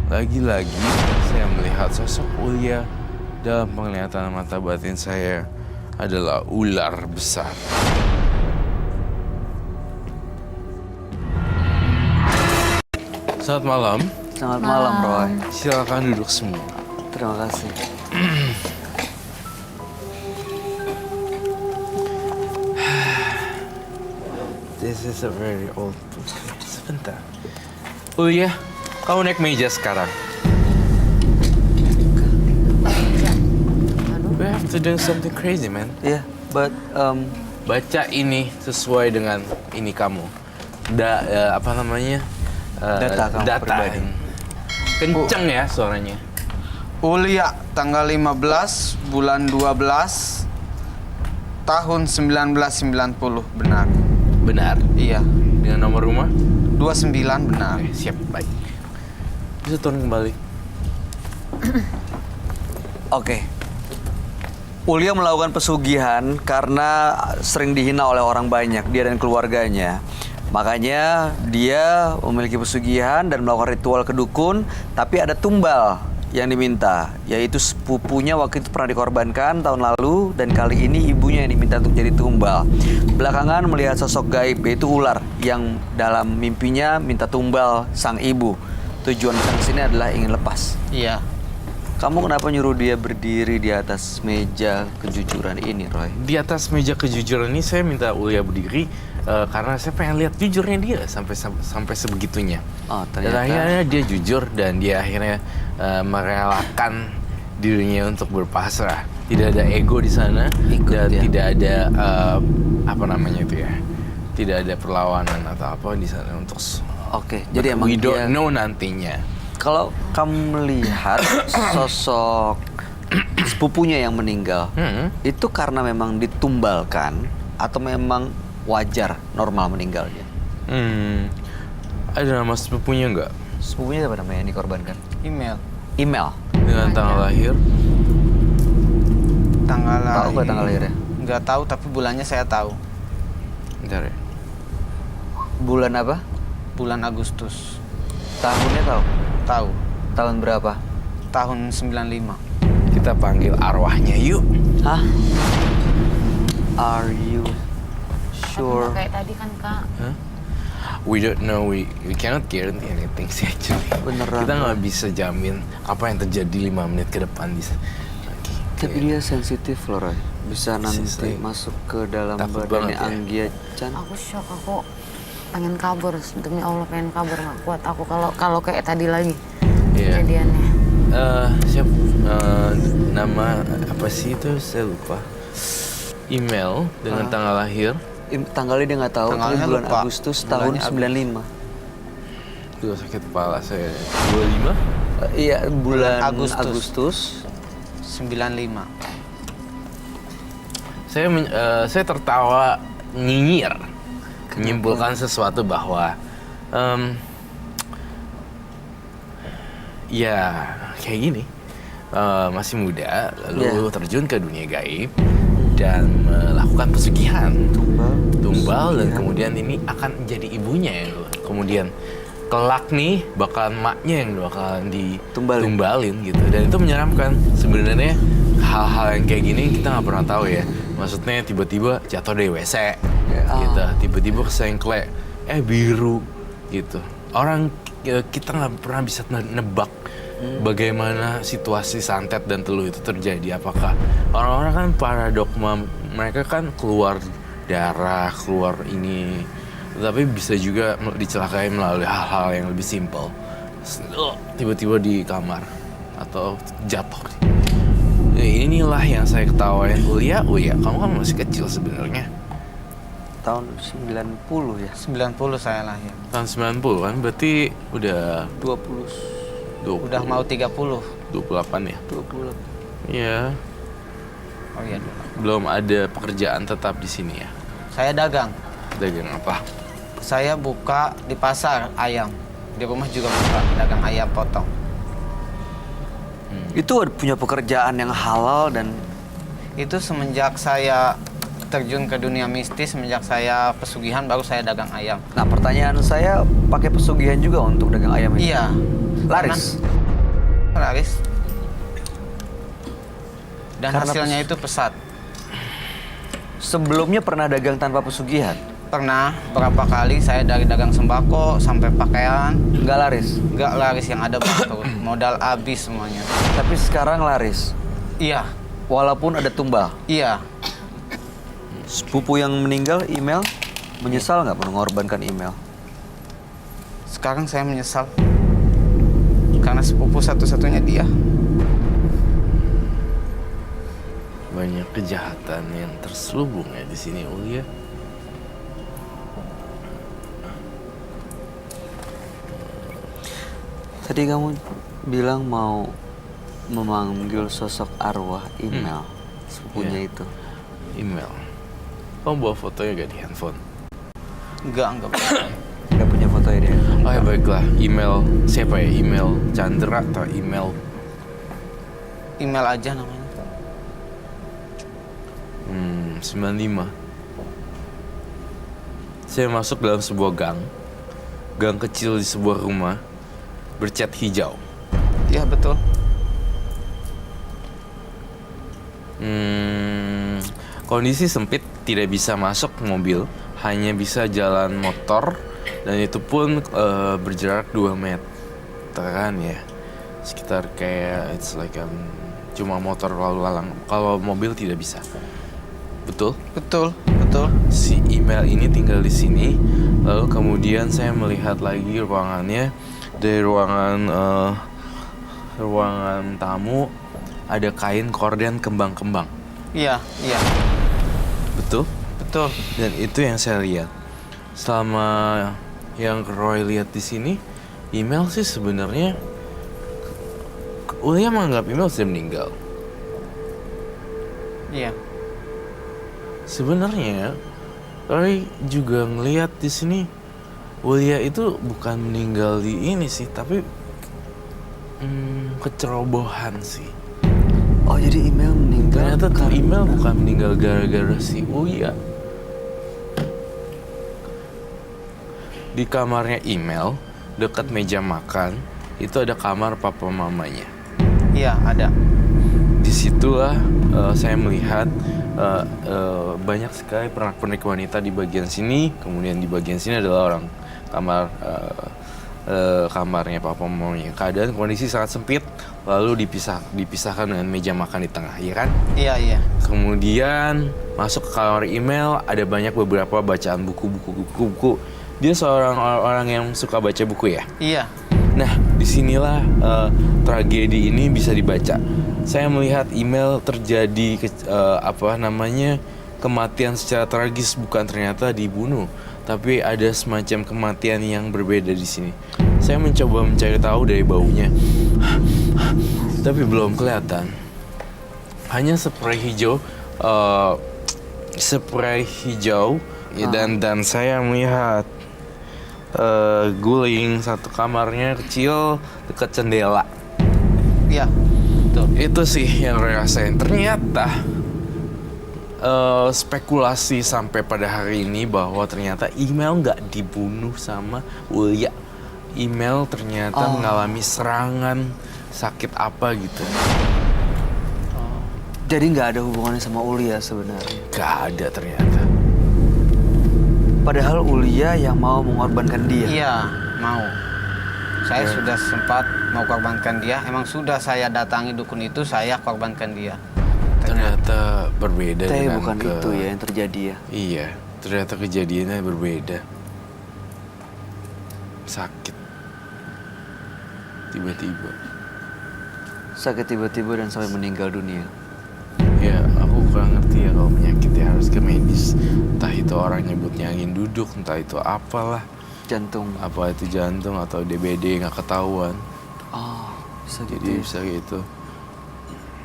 Lagi-lagi saya melihat sosok Ulya dalam penglihatan mata batin saya adalah ular besar. Selamat malam. Selamat malam, Roy. Silakan duduk semua. Terima kasih. This is a very old book. Sebentar. Ulya, kamu naik meja sekarang. We have to do something crazy, man. Yeah, but Baca ini sesuai dengan ini kamu. Apa namanya? Data kamu pribadi. Kenceng ya suaranya. Ulya, tanggal 15 bulan 12 tahun 1990, benar. Benar. Iya, Dengan nomor rumah? 29 benar. Oke, siap, baik. Bisa turun kembali. Oke. Ulya melakukan pesugihan karena sering dihina oleh orang banyak, dia dan keluarganya. Makanya dia memiliki pesugihan dan melakukan ritual ke dukun, tapi ada tumbal yang diminta, yaitu sepupunya waktu itu pernah dikorbankan tahun lalu, dan kali ini ibunya yang diminta untuk jadi tumbal. Belakangan melihat sosok gaib, yaitu ular, yang dalam mimpinya minta tumbal sang ibu. Tujuan sang sini adalah ingin lepas. Iya. Kamu kenapa nyuruh dia berdiri di atas meja kejujuran ini, Roy? Di atas meja kejujuran ini saya minta Ulya berdiri karena saya pengen lihat jujurnya dia sampai sebegitunya. Oh, Dan ternyata. akhirnya dia jujur dan dia akhirnya merelakan dirinya untuk berpasrah. Tidak ada ego di sana Ikut dan dia. tidak ada apa namanya itu ya. Tidak ada perlawanan atau apa di sana untuk. Oke, jadi emang we don't dia. know nantinya. Kalau kamu melihat sosok sepupunya yang meninggal, itu karena memang ditumbalkan atau memang wajar normal meninggalnya? Ada nama sepupunya nggak? Sepupunya apa namanya yang dikorbankan? Email. Email. Dengan tanggal lahir? Tanggal Tahu nggak tanggal lahirnya? Nggak tahu, tapi bulannya saya tahu. Bentar ya. Bulan apa? Bulan Agustus. Tahunnya tahu? Tahu. Tahun berapa? Tahun 95. Kita panggil arwahnya yuk. Hah? Are you sure? Kayak tadi kan Kak. We don't know, we cannot guarantee anything sih actually. Beneran. Kita nggak bisa jamin apa yang terjadi 5 menit ke depan di lagi. Tapi dia sensitif loh, Roy. Bisa nanti Seriously. masuk ke dalam Takut badannya banget ya. Anggia Chan. Aku shock, aku pengen kabur, demi Allah pengen kabur, nggak kuat aku kalau kayak tadi lagi Iya. kejadiannya. Nama apa sih itu? Saya lupa. Email dengan tanggal lahir. Tanggalnya dia nggak tahu, tapi Tanggalnya bulan lupa. Agustus tahun Bulannya 95. Duh, sakit kepala saya. 25? Iya, bulan Agustus. Agustus. 95. Saya tertawa nyinyir, menyimpulkan sesuatu bahwa ya kayak gini, masih muda lalu terjun ke dunia gaib dan melakukan pesugihan tumbal dan kemudian ini akan jadi ibunya yang kemudian kelak nih bakalan maknya yang bakalan ditumbalin gitu, dan itu menyeramkan sebenarnya. Hal-hal yang kayak gini kita nggak pernah tahu ya, maksudnya tiba-tiba jatuh dari WC gitu, tiba-tiba kesengklek biru gitu. Orang kita nggak pernah bisa nebak bagaimana situasi santet dan teluh itu terjadi. Apakah orang-orang kan para dogma mereka kan keluar darah, keluar ini, tapi bisa juga dicelakai melalui hal-hal yang lebih simpel. Tiba-tiba di kamar atau jatuh. Inilah yang saya ketawain. Ulya, kamu kan masih kecil sebenarnya. Tahun 90 ya? 90 saya lahir. Tahun 90 kan, berarti udah 20. Udah mau 30. 28 ya? 20. Iya. Oh iya. Belum ada pekerjaan tetap di sini ya? Saya dagang. Dagang apa? Saya buka di pasar ayam. Di rumah juga buka dagang ayam potong. Itu punya pekerjaan yang halal dan Itu semenjak saya terjun ke dunia mistis, semenjak saya pesugihan baru saya dagang ayam. nah pertanyaan saya pakai pesugihan juga untuk dagang ayam ini. Iya. Laris. Laris. Dan Karena hasilnya itu pesat. Sebelumnya pernah dagang tanpa pesugihan? Pernah berapa kali saya dari dagang sembako sampai pakaian, Nggak laris. nggak laris yang ada bangkrut. Modal habis semuanya. Tapi sekarang laris. Iya, Walaupun ada tumbal. iya. Sepupu yang meninggal email, menyesal nggak mengorbankan email? Sekarang saya menyesal. Karena sepupu satu-satunya dia. Banyak kejahatan yang terselubung ya di sini, Ulia. Tadi kamu bilang mau memanggil sosok arwah email, sepupunya Iya. itu. Email. Kamu bawa fotonya gak di handphone? Enggak. Nggak punya fotonya dia. Oh ya baiklah, email siapa ya? Email Chandra atau email Email aja namanya. 95. Saya masuk dalam sebuah gang kecil di sebuah rumah bercat hijau. Iya, betul. Kondisi sempit, tidak bisa masuk mobil, hanya bisa jalan motor dan itu pun berjarak 2 meter kan ya. Sekitar kayak it's like cuma motor lalu lalang. Kalau mobil tidak bisa. Betul? Betul. Si email ini tinggal di sini. Lalu kemudian saya melihat lagi ruangannya. Dari ruangan tamu ada kain korden kembang-kembang. Iya. Betul? Betul. Dan itu yang saya lihat. Selama yang Roy lihat di sini, email sih sebenarnya Ulia menganggap email sudah meninggal. Iya. Sebenarnya Roy juga ngelihat di sini Ulia itu bukan meninggal di ini sih, tapi kecerobohan sih. Oh jadi email meninggal? Ternyata tuh karena- email bukan meninggal gara-gara si Uya. Di kamarnya email, dekat meja makan, itu ada kamar papa mamanya. Iya, ada. Disitulah saya melihat banyak sekali pernak-pernik wanita di bagian sini. Kemudian di bagian sini adalah orang kamarnya papa mamanya. Keadaan kondisi sangat sempit, lalu dipisahkan dengan meja makan di tengah, ya kan? Iya. Kemudian masuk ke kamar email, ada banyak beberapa bacaan buku-buku. Dia seorang orang yang suka baca buku ya. Iya. Nah, disinilah tragedi ini bisa dibaca. Saya melihat email terjadi kematian secara tragis, bukan ternyata dibunuh, tapi ada semacam kematian yang berbeda di sini. Saya mencoba mencari tahu dari baunya, tapi belum kelihatan. Hanya spray hijau, ya, dan saya melihat guling satu kamarnya kecil dekat jendela. Iya. Betul. Itu sih yang Roy rasain. Ternyata spekulasi sampai pada hari ini bahwa ternyata email nggak dibunuh sama Ulia. Email ternyata mengalami serangan sakit apa gitu. Jadi nggak ada hubungannya sama Ulia sebenarnya. Gak ada ternyata. Padahal Ulia yang mau mengorbankan dia. Iya, mau. Saya sudah sempat mau korbankan dia. Emang sudah saya datangi dukun itu, saya korbankan dia. Ternyata berbeda Tapi dengan bukan itu ya yang terjadi ya. Iya, ternyata kejadiannya berbeda. Sakit. Tiba-tiba. Sakit tiba-tiba dan sampai meninggal dunia. Ya, aku kurang ngerti ya kalau penyakit ya harus ke medis. Entah itu orang nyebutnya angin duduk, entah itu apalah. Jantung. Apa itu jantung atau DBD nggak ketahuan. Oh, bisa gitu. Jadi bisa gitu.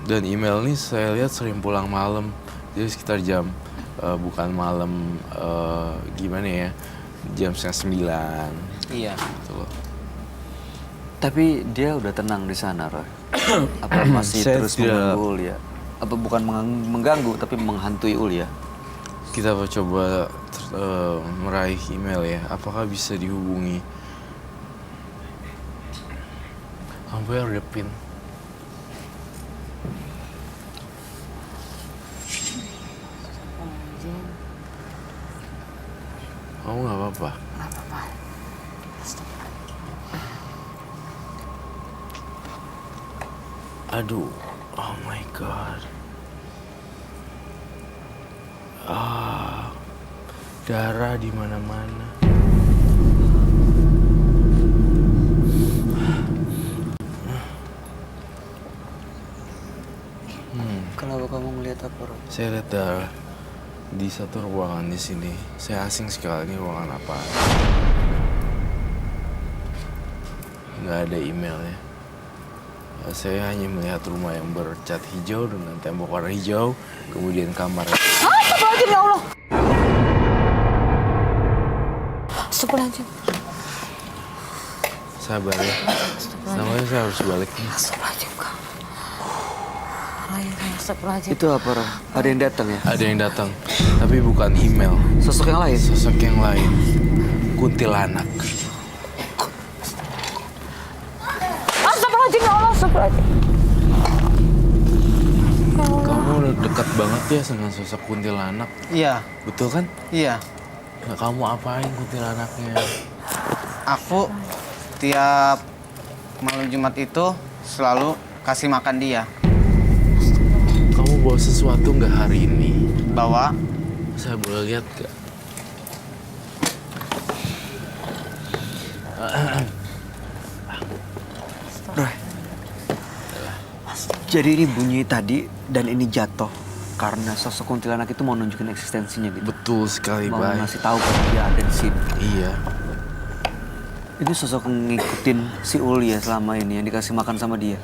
Dan email nih saya lihat sering pulang malam. Jadi sekitar jam bukan malam jam 8:30. Iya. Gitu loh. Tapi dia udah tenang di sana, Roy. Apa masih Saya terus tidak- mengganggu Ulya? Apa bukan mengganggu tapi menghantui Ulya? Kita coba meraih email ya. Apakah bisa dihubungi? Where the pin? Oh, nggak apa-apa. Nggak apa-apa. Aduh, oh my god. Darah di mana-mana. Kenapa kamu ngelihat apa, Roy? Saya lihat darah di satu ruangan di sini. Saya asing sekali, ini ruangan apa? Nggak ada emailnya. Saya hanya melihat rumah yang bercat hijau dengan tembok warna hijau, kemudian kamar. Astagfirullahaladzim, ya Allah. Astagfirullahaladzim. Sabar ya. Namanya saya harus balik nih. Astagfirullahaladzim, Kak. Roy, astagfirullahaladzim. Itu apa, Roy? Ada yang datang ya? Ada yang datang, tapi bukan email. Sosok yang lain? Sosok yang lain. Kuntilanak. Astagfirullahaladzim, ya Allah. Astagfirullahaladzim. Kamu dekat banget ya dengan sosok kuntilanak. Iya, Betul kan? iya. Nah, kamu apain kuntilanaknya? Aku tiap malam Jumat itu selalu kasih makan dia. Kamu bawa sesuatu nggak hari ini? Bawa, Saya boleh lihat nggak? Roy. Jadi ini bunyi tadi dan ini jatuh karena sosok kuntilanak itu mau nunjukin eksistensinya gitu. Betul sekali, Mau Bay. ngasih tahu kalau dia ada di sini. Iya. Ini sosok ngikutin si Ulya selama ini yang dikasih makan sama dia.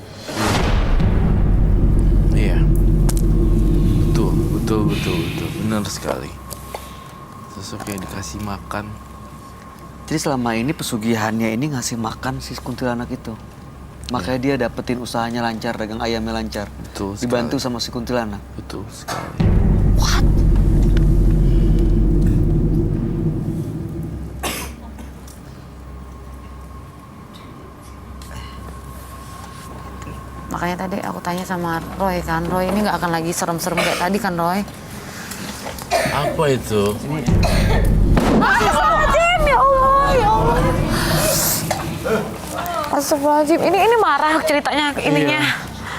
Iya. Betul. Benar sekali. Sosok yang dikasih makan. Jadi selama ini pesugihannya ini ngasih makan si kuntilanak itu. Makanya dia dapetin usahanya lancar, dagang ayamnya lancar. Betul sekali. Dibantu sama si kuntilanak. Betul sekali. Makanya tadi aku tanya sama Roy kan, Roy ini nggak akan lagi serem-serem kayak tadi kan, Roy? Apa itu? Astagfirullahaladzim, ya Allah, ya Allah. Astagfirullahaladzim, ini marah ceritanya ininya,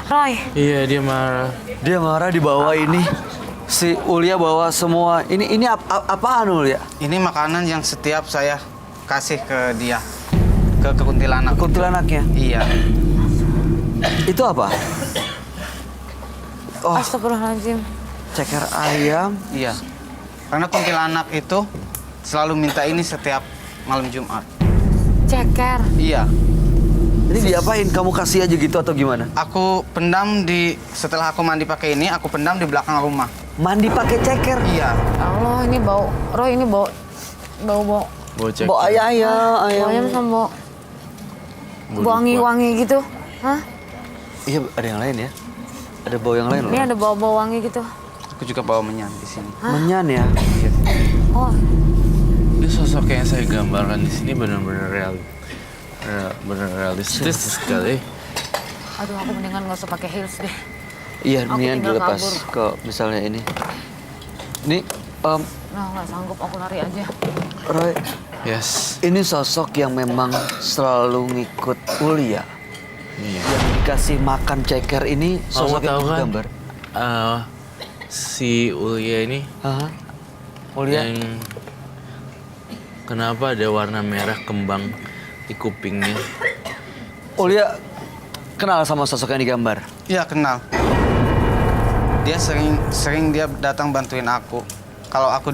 Roy. Iya, dia marah. Dia marah dibawa ini. Si Ulya bawa semua. Ini apaan Ulya? ini makanan yang setiap saya kasih ke dia, ke kuntilanak. Kuntilanaknya. Iya, Itu apa? Oh, Astagfirullahaladzim. ceker ayam. iya. Karena kuntilanak itu selalu minta ini setiap malam Jumat. Ceker. Iya, Ini diapain? Kamu kasih aja gitu atau gimana? aku pendam setelah aku mandi pakai ini, aku pendam di belakang rumah. Mandi pakai ceker. Iya, Ya Allah, ini bau, Roy ini bau Bocek. Bawa ayam. bau ayam sama bau wangi-wangi gitu. Hah? Iya, ada yang lain ya. Ada bau yang lain loh. Ini ada bau-bau wangi gitu. aku juga bawa menyan di sini. Menyan ya. Oh, Ini sosok yang saya gambarkan di sini benar-benar realistis sekali. aduh aku mendingan nggak usah pakai heels deh. Iya, Aku mendingan tinggal dilepas kabur. ke misalnya ini. Ini, Nah nggak sanggup, aku lari aja. Roy, Yes. ini sosok yang memang selalu ngikut Ulya. Iya. Yang dikasih makan ceker ini Kamu sosok tahu yang kan? gambar. Si Ulya ini Hah? Ulya? yang kenapa ada warna merah kembang di kupingnya? Ulya kenal sama sosok yang digambar? Iya, kenal. Dia sering dia datang bantuin aku. Kalau aku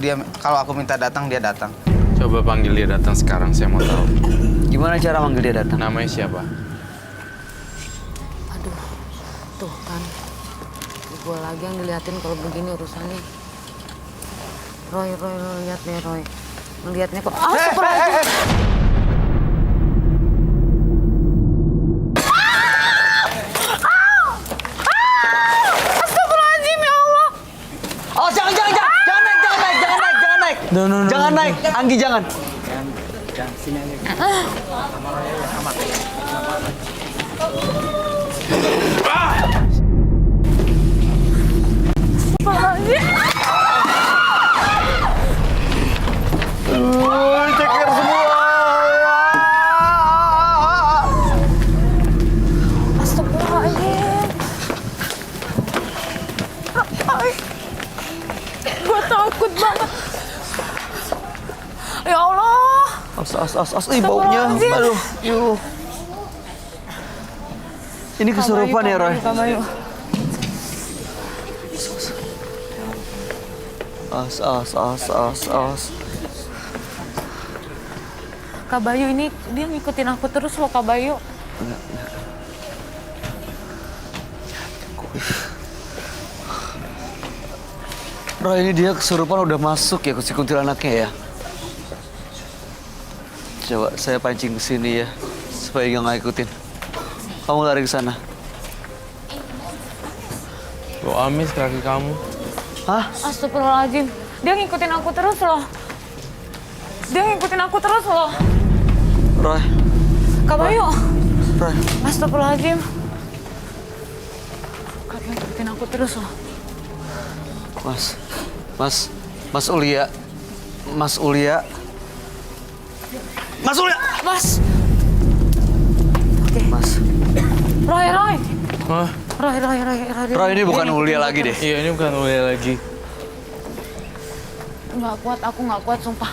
minta datang, dia datang. Coba panggil dia datang sekarang, saya mau tahu. Gimana cara manggil dia datang? Namanya siapa? Aduh, tuh kan. Gue lagi yang diliatin kalau begini urusannya. Roy, lihat nih Roy. Ngeliatnya kok. Astagfirullahaladzim. No. Jangan naik, Anggi jangan. Ceker semua. Astagfirullahaladzim. Gue takut banget. Ya Allah. As. Ih, baunya. Astagfirullahaladzim. Aduh, yuh. Ini kesurupan ya, Roy? Kak Bayu. As. Kak Bayu ini dia ngikutin aku terus loh, Kak Bayu. Roy, ini dia kesurupan udah masuk ya ke si kuntilanaknya ya. Coba saya pancing ke sini ya, supaya dia nggak ikutin. Kamu lari ke sana. Lo amis kaki kamu. Hah? Astagfirullahaladzim. Dia ngikutin aku terus loh. Roy, Kak Bayu. Roy. Astagfirullahaladzim. Kak, dia ngikutin aku terus loh. Mas Ulia. Mas. Oke. Mas. Roy. Hah? Roy ini bukan Ulia lagi deh. Iya, ini bukan Ulia lagi. Aku nggak kuat, sumpah.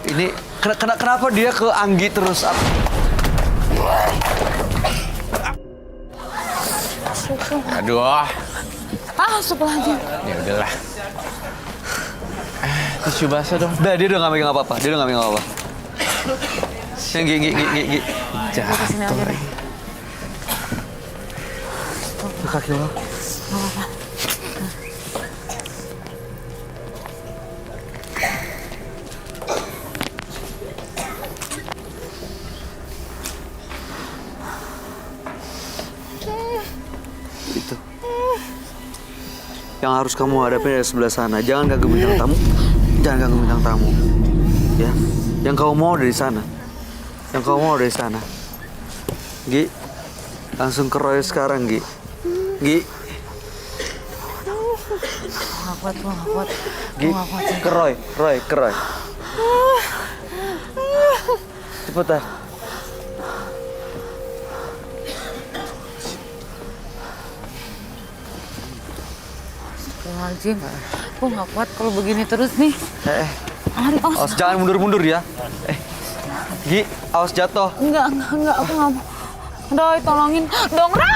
Ini kenapa dia ke Anggi terus? Aduh. Astagfirullahaladzim. Ya udahlah. Tisu basah dong. Udah, dia udah nggak megang apa-apa. Yang Gi. Gue kesini aja deh. Kaki lo. Itu. Yang harus kamu hadapi dari sebelah sana. Jangan ganggu bintang tamu. Ya. Yang kamu mau dari sana. Gi. Langsung ke Roy sekarang, Gi. Gue nggak kuat. Gi, ke Roy. Cepetan. Astagfirullahaladzim. Gue nggak kuat kalau begini terus nih. Awas jangan mundur ya. Gi, awas jatuh. Enggak, aku nggak mau. Roy, tolongin dong, Roy!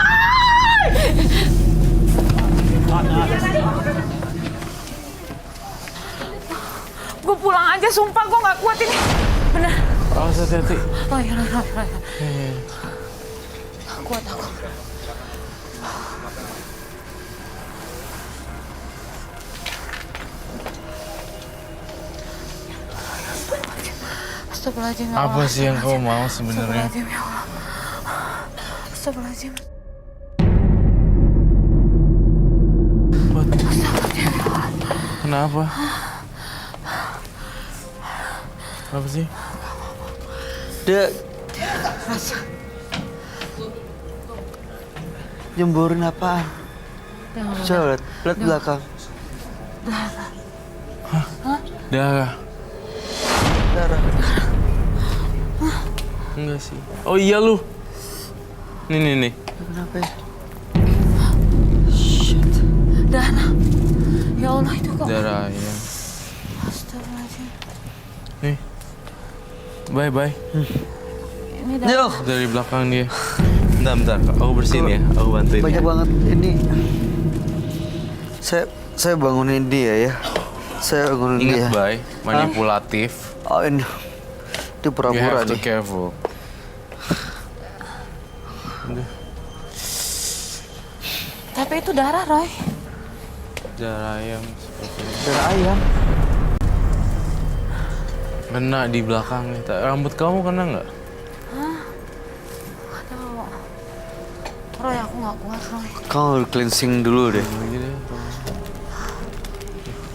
Gue pulang aja, sumpah gue nggak kuat ini. Bener. Awas hati-hati. Roy. Nggak kuat aku. Astagfirullahaladzim, ya Allah. Apa sih yang kamu mau sebenarnya? Astagfirullahaladzim, ya Allah. Astagfirullahaladzim. Kenapa? Apa sih? Dia nyemburin apaan? Coba lihat belakang. Darah. Enggak sih. Oh iya lu. Nih. Kenapa ya? Darah. Ya Allah, itu kok. Darah ya. Astagfirullahaladzim. Nih. Bye. Ini darah. Yo, Dari belakang dia. Bentar. Aku bersihin ya. Aku bantuin. banyak banget ini. Saya bangunin dia ya. Ingat, Bay. Manipulatif. Oh, ini. Itu You pura-pura have to nih. careful. Tapi itu darah, Roy. Darah ayam seperti ini. Darah ayam. Kena di belakang nih. Rambut kamu kena nggak? Nggak tahu. Roy, aku nggak kuat, Roy. Kamu cleansing dulu deh. Lagi deh.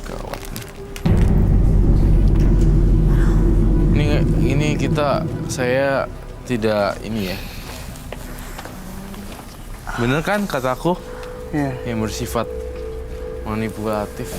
Gawat nih. ternyata saya tidak ini ya. Bener kan kataku? Iya. Yang bersifat manipulatif.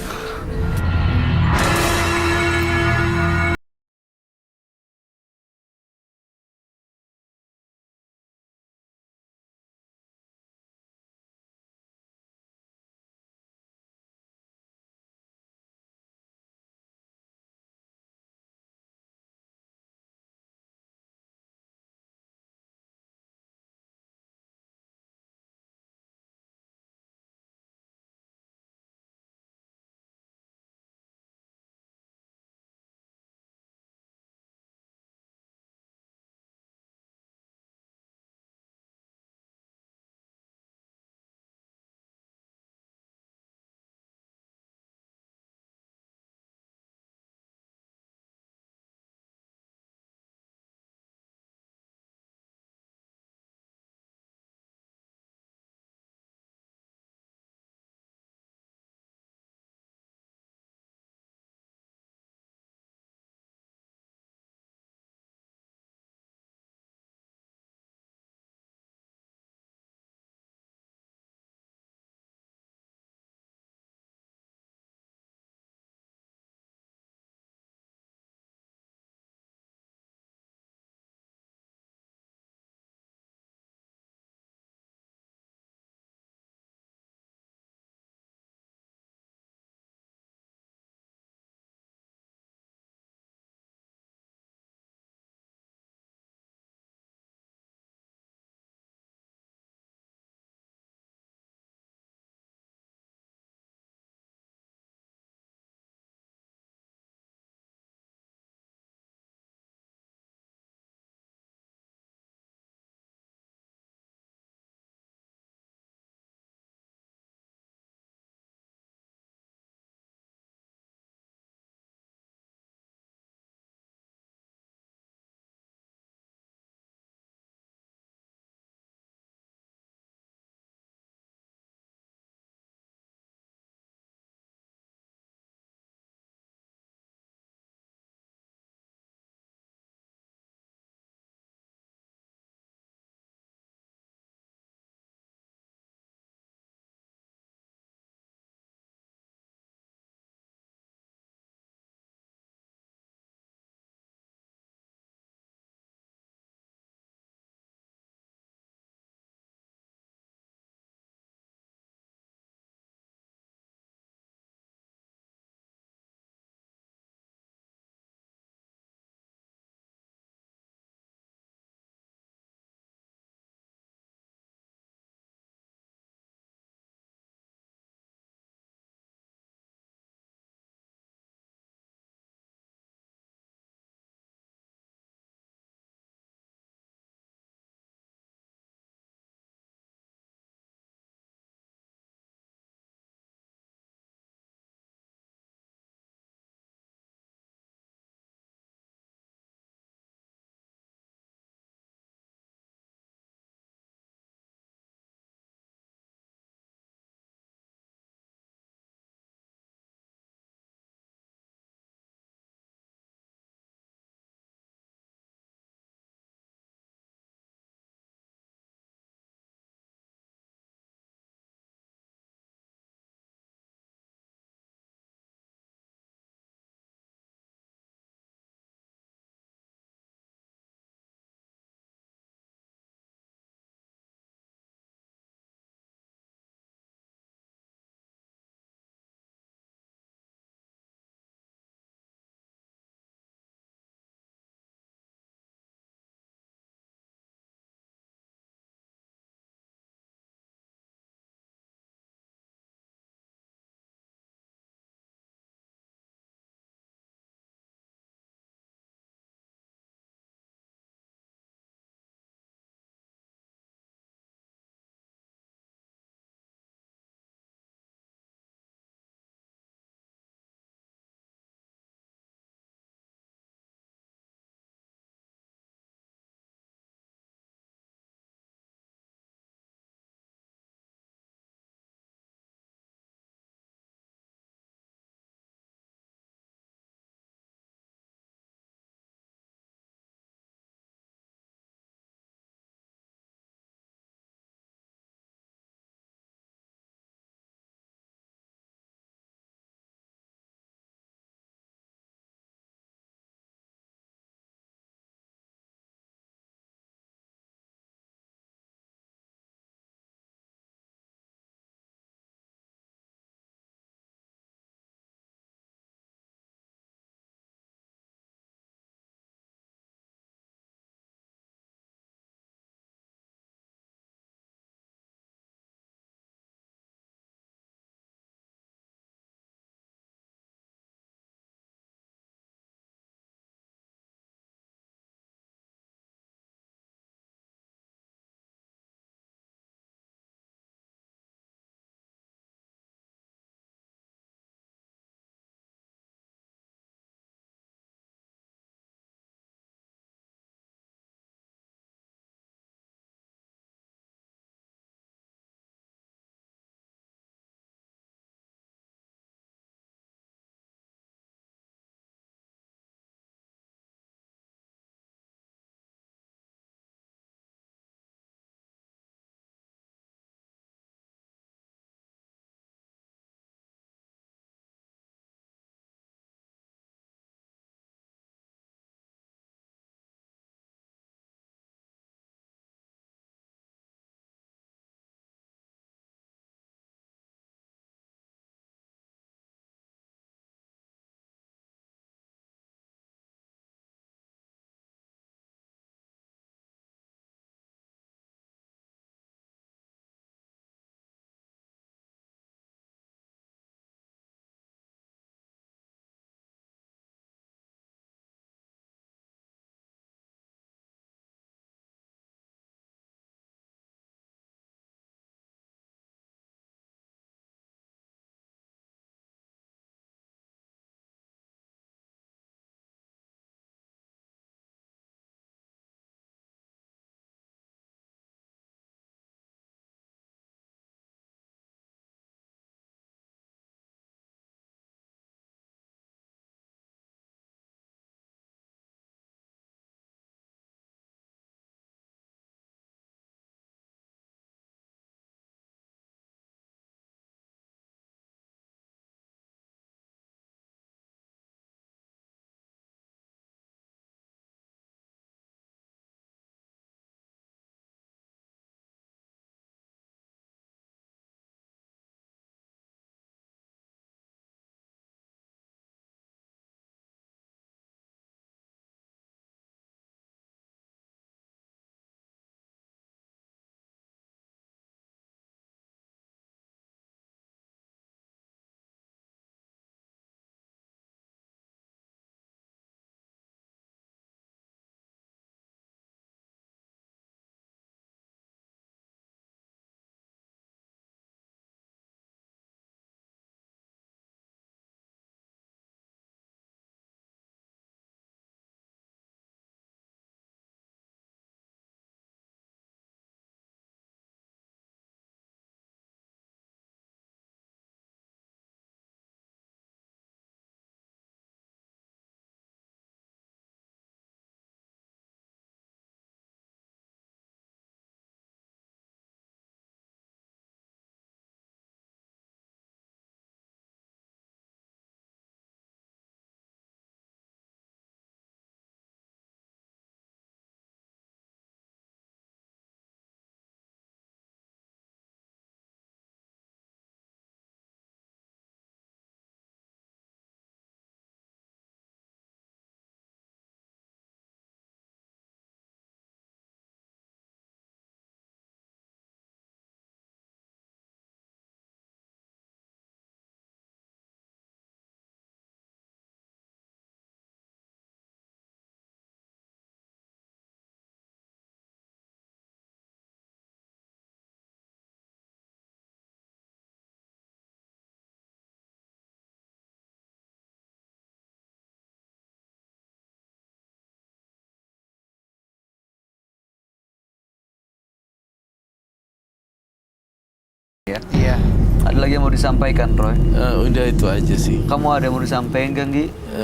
ya. Iya. Ada lagi yang mau disampaikan, Roy? Udah itu aja sih. Kamu ada yang mau disampaikan, Gang Gi? Nggak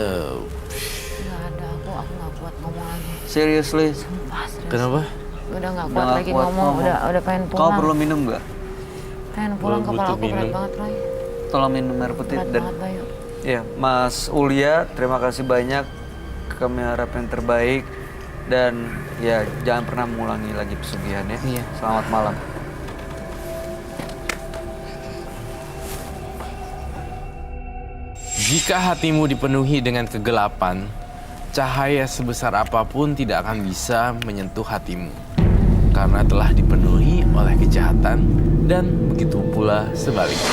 ada, aku nggak kuat ngomong lagi. Seriously? Sumpah, serius. Kenapa? Udah nggak Udah kuat nggak lagi kuat ngomong, udah pengen Kau pulang. perlu minum nggak? Pengen pulang, Gua kepala butuh aku berat minum. banget, Roy. Tolong minum air putih. Berat Dan banget, Bayu. ya, Mas Ulia, terima kasih banyak. Kami harap yang terbaik. Dan ya, jangan pernah mengulangi lagi pesugihan ya. Iya. Selamat malam. Jika hatimu dipenuhi dengan kegelapan, cahaya sebesar apapun tidak akan bisa menyentuh hatimu. Karena telah dipenuhi oleh kejahatan dan begitu pula sebaliknya.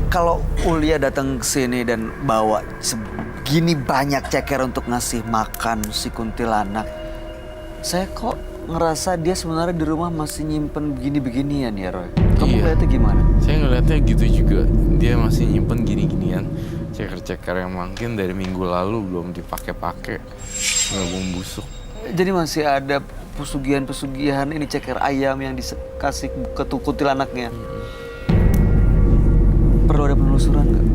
Kalau Ulia datang ke sini dan bawa segini banyak ceker untuk ngasih makan si kuntilanak, saya kok ngerasa dia sebenarnya di rumah masih nyimpen begini-beginian ya, Roy. Kamu Iya. lihatnya gimana? Saya ngeliatnya gitu juga. Dia masih nyimpen gini-ginian. Ceker-ceker yang mungkin dari minggu lalu belum dipakai-pakai. Nggak busuk. Jadi masih ada pesugihan-pesugihan ini ceker ayam yang dikasih ke kuntilanaknya. Perlu ada penelusuran nggak?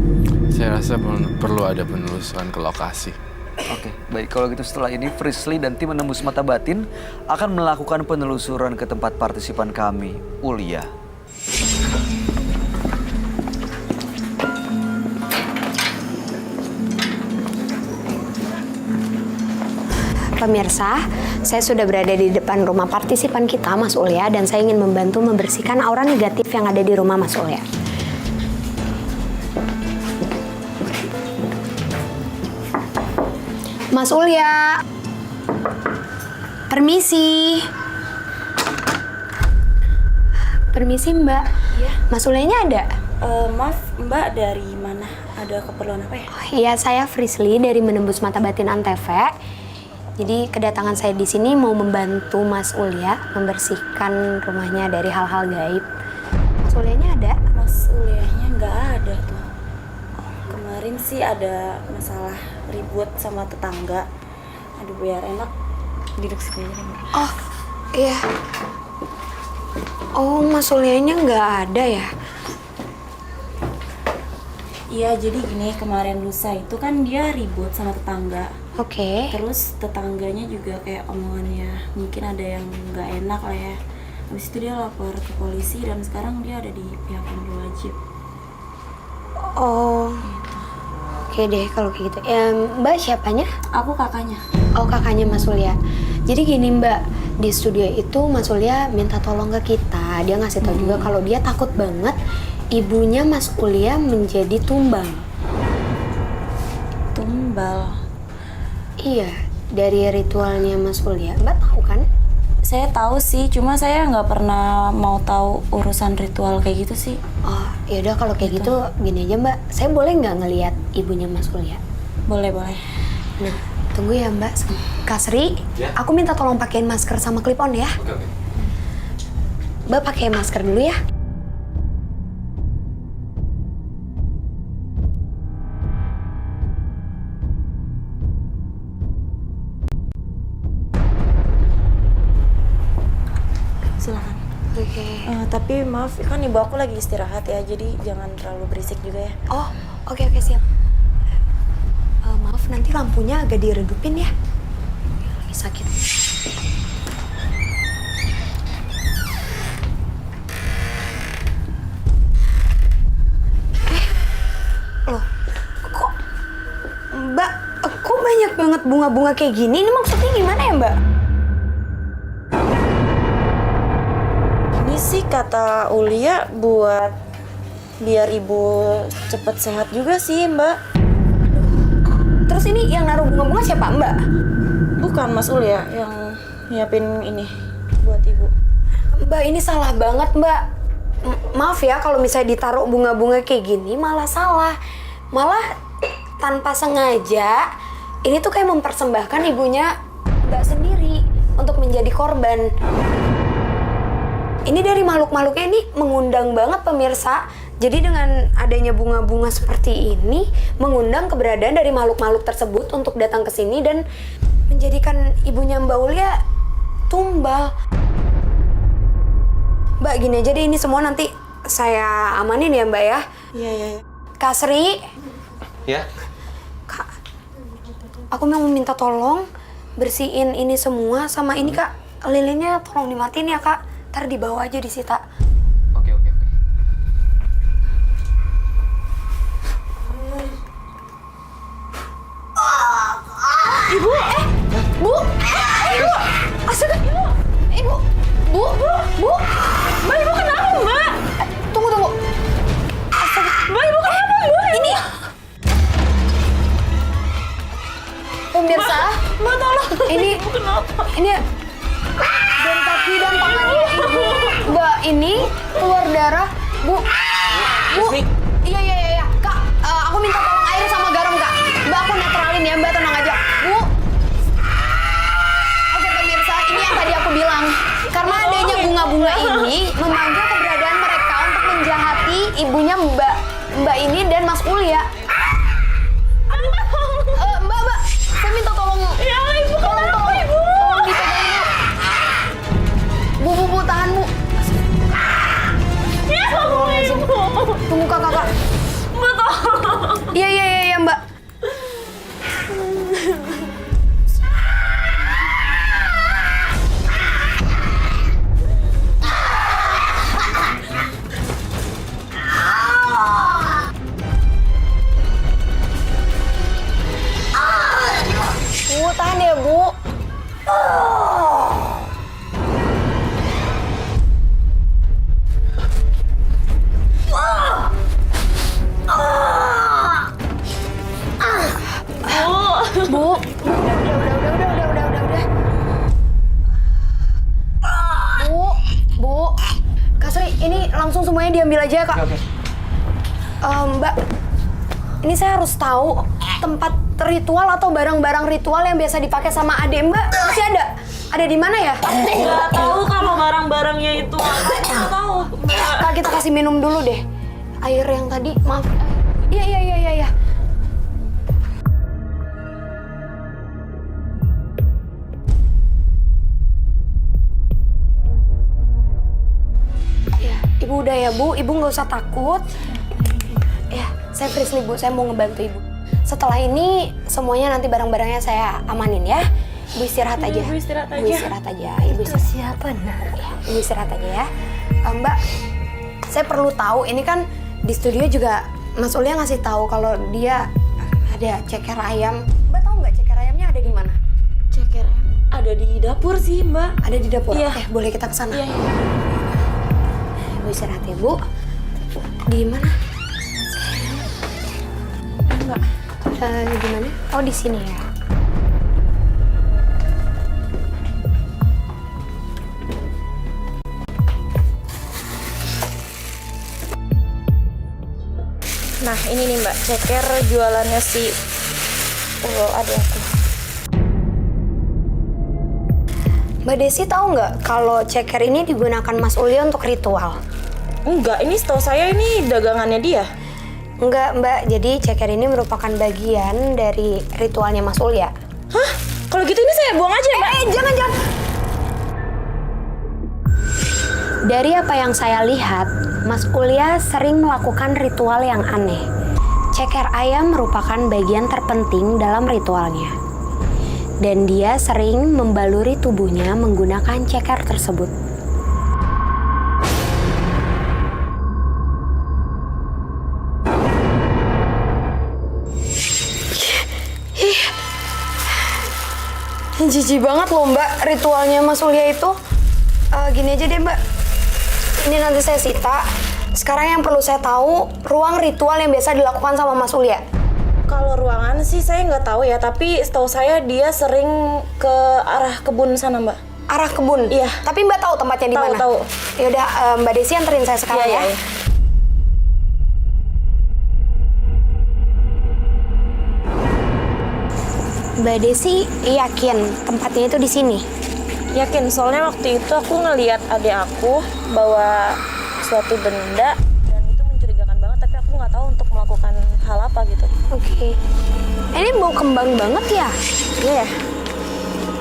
Saya rasa perlu ada penelusuran ke lokasi. Oke, baik. Kalau gitu setelah ini Frisly dan tim Menembus Mata Batin akan melakukan penelusuran ke tempat partisipan kami, Ulia. Pemirsa, saya sudah berada di depan rumah partisipan kita, Mas Ulia, dan saya ingin membantu membersihkan aura negatif yang ada di rumah Mas Ulia. Mas Ulia, permisi. Permisi Mbak. Iya. Mas Ulianya ada? Maaf, Mbak dari mana? Ada keperluan apa ya? Iya, saya Frisly dari Menembus Mata Batin Antv. Jadi kedatangan saya di sini mau membantu Mas Ulia membersihkan rumahnya dari hal-hal gaib. Mas Ulianya ada? Mas Ulianya nggak ada tuh. Kemarin sih ada masalah ribut sama tetangga. Aduh, biar enak duduk sini aja deh, Mbak. Oh, iya. Oh, Mas Ulianya nggak ada ya? Iya, jadi gini, kemarin lusa itu kan dia ribut sama tetangga. Oke. Terus tetangganya juga kayak omongannya mungkin ada yang nggak enak lah ya. Habis itu dia lapor ke polisi dan sekarang dia ada di pihak yang berwajib. Oh. Oke deh kalau kayak gitu. Ya, Mbak siapanya? Aku kakaknya. Oh, kakaknya Mas Ulia. Jadi gini Mbak, di studio itu Mas Ulia minta tolong ke kita. Dia ngasih tahu juga kalau dia takut banget ibunya Mas Ulia menjadi tumbal. Tumbal. Iya, dari ritualnya Mas Ulia. Mbak tahu kan? Saya tahu sih, cuma saya nggak pernah mau tahu urusan ritual kayak gitu sih. Oh, yaudah kalau kayak gitu gini aja Mbak. Saya boleh nggak ngelihat ibunya Mas Ulia? Boleh, boleh. Nah, tunggu ya Mbak. Kak Sri, aku minta tolong pakein masker sama clip on ya. Mbak pakai masker dulu ya. Silakan. Oke. Tapi maaf, kan ibu aku lagi istirahat ya, jadi jangan terlalu berisik juga ya. Oh, oke siap. Maaf nanti lampunya agak diredupin ya. Lagi sakit. Loh, kok Mbak, kok banyak banget bunga-bunga kayak gini? Ini maksudnya gimana ya Mbak? Ini sih kata Ulia buat biar ibu cepet sehat juga sih, Mbak. Terus ini yang naruh bunga-bunga siapa Mbak? Bukan Mas Ulia yang nyiapin ini buat ibu. Mbak, ini salah banget Mbak. Maaf ya kalau misalnya ditaruh bunga-bunga kayak gini malah salah. Malah tanpa sengaja ini tuh kayak mempersembahkan ibunya Mbak sendiri untuk menjadi korban. Ini dari makhluk-makhluknya ini mengundang banget pemirsa. Jadi dengan adanya bunga-bunga seperti ini mengundang keberadaan dari makhluk-makhluk tersebut untuk datang ke sini dan menjadikan ibunya Mbak Ulia tumbal. Mbak gini aja deh, ini semua nanti saya amanin ya Mbak ya. Iya, iya, iya. Kak Sri, Ya? Kak, aku mau minta tolong bersihin ini semua sama ini Kak, lilinnya tolong dimatiin ya Kak. Ntar dibawa aja disita. Oke. Ibu, Bu, Ibu, astaga, Ibu, Bu, Mbak, Ibu kenapa Mbak? Tunggu, astaga, Mbak, Ibu kenapa Mbak? Ini, pemirsa, Mbak tolong, ini dan kaki dan tangannya Ibu, Mbak ini keluar darah, Bu, iya, Kak, aku minta tolong air sama garam Kak, Mbak aku netralin ya Mbak, tenang aja, Bu. Oke pemirsa, ini yang tadi aku bilang, karena adanya bunga-bunga ini memanggil keberadaan mereka untuk menjahati ibunya Mbak ini dan Mas Ulya. Mbak, saya minta tolong. Ya Ibu, tolong Ibu. Tolong dipegangin Bu. Bu, tahan Bu. Ya Ibu. Tunggu kakak. Mbak tolong. Iya Mbak. Bu, tahan ya Bu. Bu, udah. Bu, Kak Sri, ini langsung semuanya diambil aja ya Kak. Oke. Mbak, ini saya harus tahu tempat ritual atau barang-barang ritual yang biasa dipakai sama adek Mbak. Masih ada? Ada di mana ya? Nggak tahu kalau barang-barangnya itu apa. Nggak tahu. Kak, kita kasih minum dulu deh. Air yang tadi, maaf. Iya. Ya, Ibu udah ya Bu, Ibu nggak usah takut. Ya, saya Prisli Bu, saya mau ngebantu Ibu. Setelah ini semuanya nanti barang-barangnya saya amanin ya. Ibu istirahat aja. Ibu istirahat aja. Ibu istirahat aja. Ibu siapa nah? Ya, Ibu istirahat aja ya. Mbak, saya perlu tahu ini kan di studio juga Mas Ulya ngasih tahu kalau dia ada ceker ayam. Mbak tahu nggak ceker ayamnya ada di mana? Ceker ada di dapur sih Mbak. Ada di dapur. Iya. Boleh kita ke sana? Iya. Ibu istirahat ya Bu. Di mana? Enggak. Di mana? Oh di sini ya. Nah ini nih Mbak, ceker jualannya si ada aku. Mbak Desi tahu nggak kalau ceker ini digunakan Mas Ulya untuk ritual? Enggak, ini setahu saya ini dagangannya dia. Enggak Mbak, jadi ceker ini merupakan bagian dari ritualnya Mas Ulya. Hah? Kalau gitu ini saya buang aja Mbak. Jangan. Dari apa yang saya lihat, Mas Ulya sering melakukan ritual yang aneh. Ceker ayam merupakan bagian terpenting dalam ritualnya. Dan dia sering membaluri tubuhnya menggunakan ceker tersebut. Jijik banget loh Mbak, ritualnya Mas Ulya itu. Gini aja deh Mbak, ini nanti saya sita. Sekarang yang perlu saya tahu, ruang ritual yang biasa dilakukan sama Mas Ulya. Kalau ruangan sih saya nggak tahu ya, tapi setahu saya dia sering ke arah kebun sana Mbak. Arah kebun? Iya. Tapi Mbak tahu tempatnya di mana? Tahu. Yaudah, Mbak Desi anterin saya sekarang ya. Iya. Mbak Desi yakin tempatnya itu di sini? Yakin, soalnya waktu itu aku ngelihat adik aku bawa suatu benda dan itu mencurigakan banget, tapi aku nggak tahu untuk melakukan hal apa gitu. Oke. Ini bau kembang banget ya? Iya ya?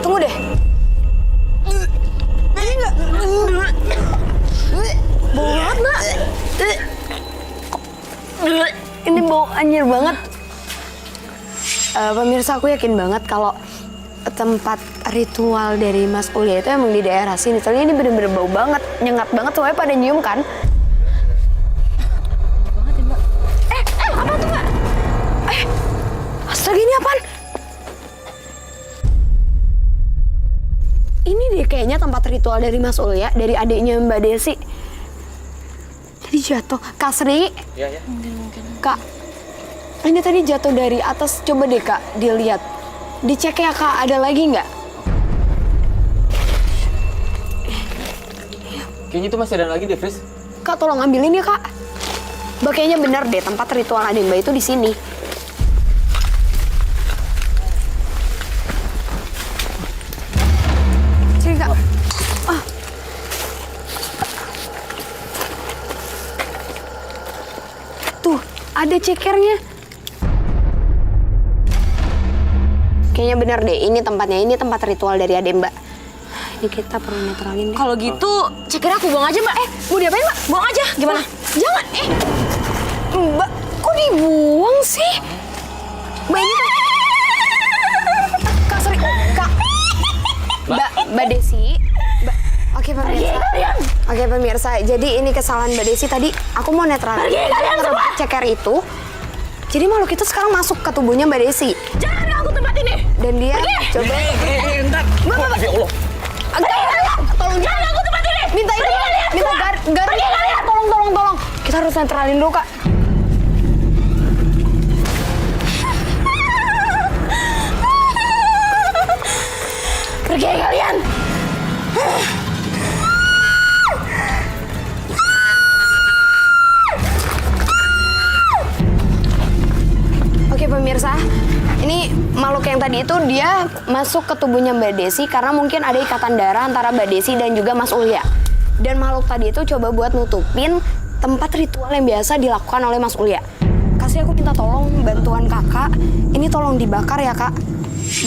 Tunggu deh. Ini enggak. Bau banget, Mbak. Ini bau anjir banget. Pemirsa, aku yakin banget kalau tempat ritual dari Mas Ulya itu emang di daerah sini. Soalnya ini bener-bener bau banget, nyengat banget, semuanya pada nyium kan? Apa tuh, Mbak? Astaga, ini apaan? Ini deh kayaknya tempat ritual dari Mas Ulya, dari adiknya Mbak Desi. Tadi jatuh. Kak Sri? Iya, ya. Kak, ini tadi jatuh dari atas. Coba deh Kak, dilihat. Dicek ya Kak, ada lagi nggak? Kayaknya itu masih ada lagi deh, Fris. Kak, tolong ambilin ya Kak. Mbak, kayaknya bener deh tempat ritual adik Mbak itu di sini. Sini Kak. Tuh, ada cekernya. Kayaknya bener deh, ini tempatnya. Ini tempat ritual dari adik Mbak. Ini kita perlu netralin deh. Kalau gitu, cekernya aku buang aja, Mbak. Mau diapain Mbak? Buang aja, gimana? Jangan, Mbak, kok dibuang sih? Mbak, ini Kak, sorry, Kak. Mbak Desi. Oke, pemirsa. Oke, pemirsa. Jadi ini kesalahan Mbak Desi tadi. Aku mau netralin. Ceker itu. Jadi makhluk itu sekarang masuk ke tubuhnya Mbak Desi. Jangan ganggu tempat ini. Dan dia coba. Mbak. Ya Allah. Tolong jangan ganggu tempat ini. Minta garis. Tolong. Kita harus netralin dulu, Kak. Pergi kalian. Oke pemirsa, ini makhluk yang tadi itu dia masuk ke tubuhnya Mbak Desi karena mungkin ada ikatan darah antara Mbak Desi dan juga Mas Ulya. Dan makhluk tadi itu coba buat nutupin tempat ritual yang biasa dilakukan oleh Mas Ulya. Kasih aku minta tolong bantuan kakak, ini tolong dibakar ya Kak.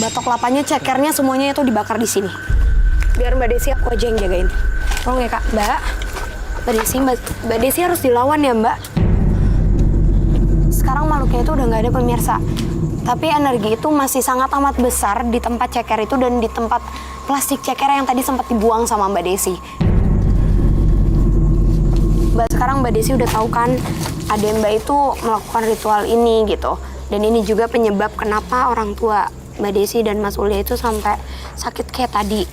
Batok kelapanya, cekernya semuanya itu dibakar di sini. Biar Mbak Desi aku aja yang jagain. Tolong ya Kak, Mbak Desi harus dilawan ya Mbak. Sekarang makhluknya itu udah nggak ada pemirsa. Tapi energi itu masih sangat amat besar di tempat ceker itu dan di tempat plastik ceker yang tadi sempat dibuang sama Mbak Desi. Sekarang Mbak Desi udah tahu kan ada Mbak itu melakukan ritual ini gitu. Dan ini juga penyebab kenapa orang tua Mbak Desi dan Mas Ulya itu sampai sakit kayak tadi.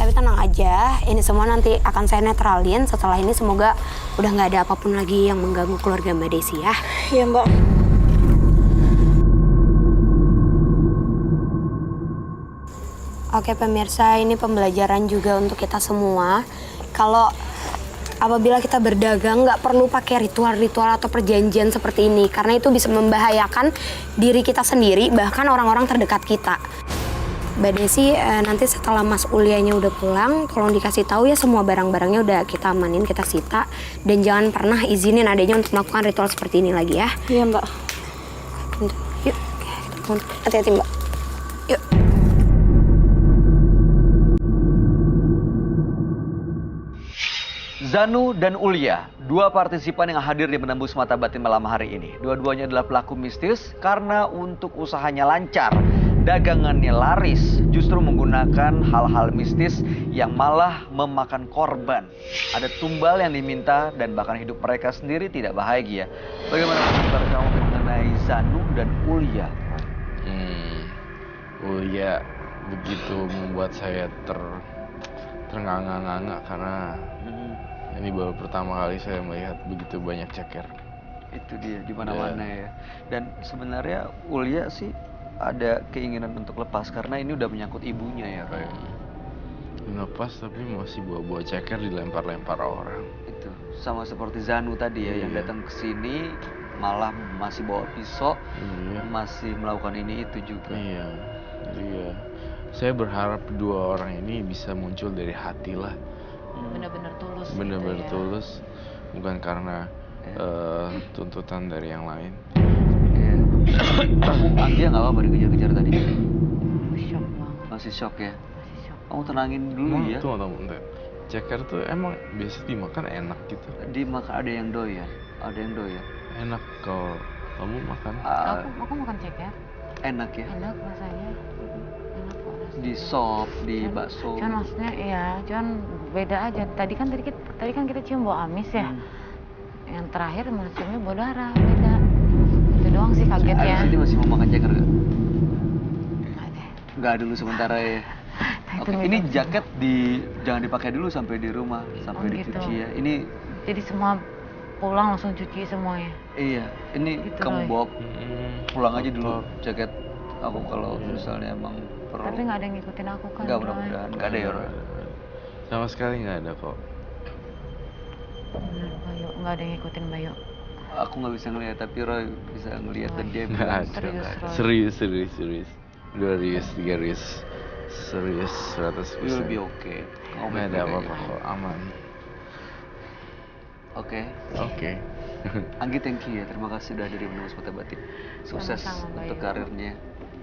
Tapi tenang aja, ini semua nanti akan saya netralin. Setelah ini semoga udah nggak ada apapun lagi yang mengganggu keluarga Mbak Desi ya. Iya, Mbak. Oke pemirsa, ini pembelajaran juga untuk kita semua. Kalau apabila kita berdagang nggak perlu pakai ritual-ritual atau perjanjian seperti ini. Karena itu bisa membahayakan diri kita sendiri, bahkan orang-orang terdekat kita. Mbak Desi, nanti setelah Mas Ulyanya udah pulang, tolong dikasih tahu ya semua barang-barangnya udah kita amanin, kita sita. Dan jangan pernah izinin adanya untuk melakukan ritual seperti ini lagi ya. Iya, Mbak. Yuk, hati-hati Mbak. Yuk. Zanu dan Ulya, dua partisipan yang hadir di Menembus Mata Batin malam hari ini. Dua-duanya adalah pelaku mistis karena untuk usahanya lancar, dagangannya laris, justru menggunakan hal-hal mistis yang malah memakan korban. Ada tumbal yang diminta dan bahkan hidup mereka sendiri tidak bahagia. Bagaimana komentar kamu mengenai Zanu dan Ulya? Ulya begitu membuat saya ternganga-nganga karena ini baru pertama kali saya melihat begitu banyak ceker. Itu dia, di mana-mana ya. Dan sebenarnya Ulya sih ada keinginan untuk lepas karena ini udah menyangkut ibunya ya kayak. Lepas tapi masih bawa-bawa ceker dilempar-lempar orang. Itu sama seperti Zanu tadi ya yang datang ke sini malah masih bawa pisau, masih melakukan ini itu juga. Iya. Jadi ya saya berharap dua orang ini bisa muncul dari hati lah. Benar-benar tulus. Benar-benar gitu ya. tulus, bukan karena tuntutan dari yang lain. Anggia nggak apa-apa dikejar-kejar tadi? Shock banget. Masih shock ya? Masih shock. Kamu tenangin dulu ya. Tunggu. ceker tuh emang biasa dimakan enak gitu. Dimakan ada yang doyan, ada yang doyan. Enak kalau kamu makan. Aku makan ceker. Enak ya. Enak rasanya. Enak kok rasanya. Di sop, di bakso. Cuman maksudnya iya, cuman beda aja. Tadi kan kita cium bau amis ya. Yang terakhir malah ciumnya bau darah, beda. Itu doang sih kagetnya. Abis ini masih mau makan ceker gak? Nggak deh. Nggak dulu sementara ya. Itu Oke, beda ini sih. jaket jangan dipakai dulu sampai di rumah, sampai Oh, dicuci gitu. ya. Ini Jadi semua pulang langsung cuci semuanya. iya, ini Gitu, kamu Roy. bawa Mm-mm. pulang aja dulu jaket aku kalau misalnya emang perlu. Tapi nggak ada yang ngikutin aku kan. Nggak, Roy. mudah-mudahan nggak ada ya, Roy. Sama sekali nggak ada kok. Bener, Bayu. Nggak ada yang ngikutin Bayu. Aku nggak bisa ngeliat, tapi Roy bisa ngeliat dan dia Nggak bilang ada. Serius, Roy. Serius. 2 rius, 3 rius. Serius, 100%. you'll be okay. Kamu Nggak ada baik-baik apa-apa aja. kok, aman. Oke. Oke. Anggi, thank you ya. Terima kasih sudah dari Menembus Mata Batin. Sukses Sama-sama, Bayu. untuk karirnya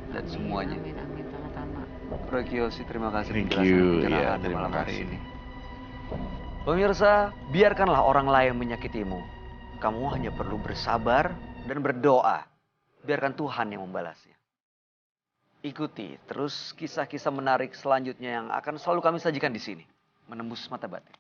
dan semuanya. Amin, sama-sama. Roy Kiyoshi, terima kasih Thank penjelasan you. pencerahan Ya, terima malam hari kasih. ini. Pemirsa, biarkanlah orang lain menyakitimu. Kamu hanya perlu bersabar dan berdoa. Biarkan Tuhan yang membalasnya. Ikuti terus kisah-kisah menarik selanjutnya yang akan selalu kami sajikan di sini. Menembus Mata Batin.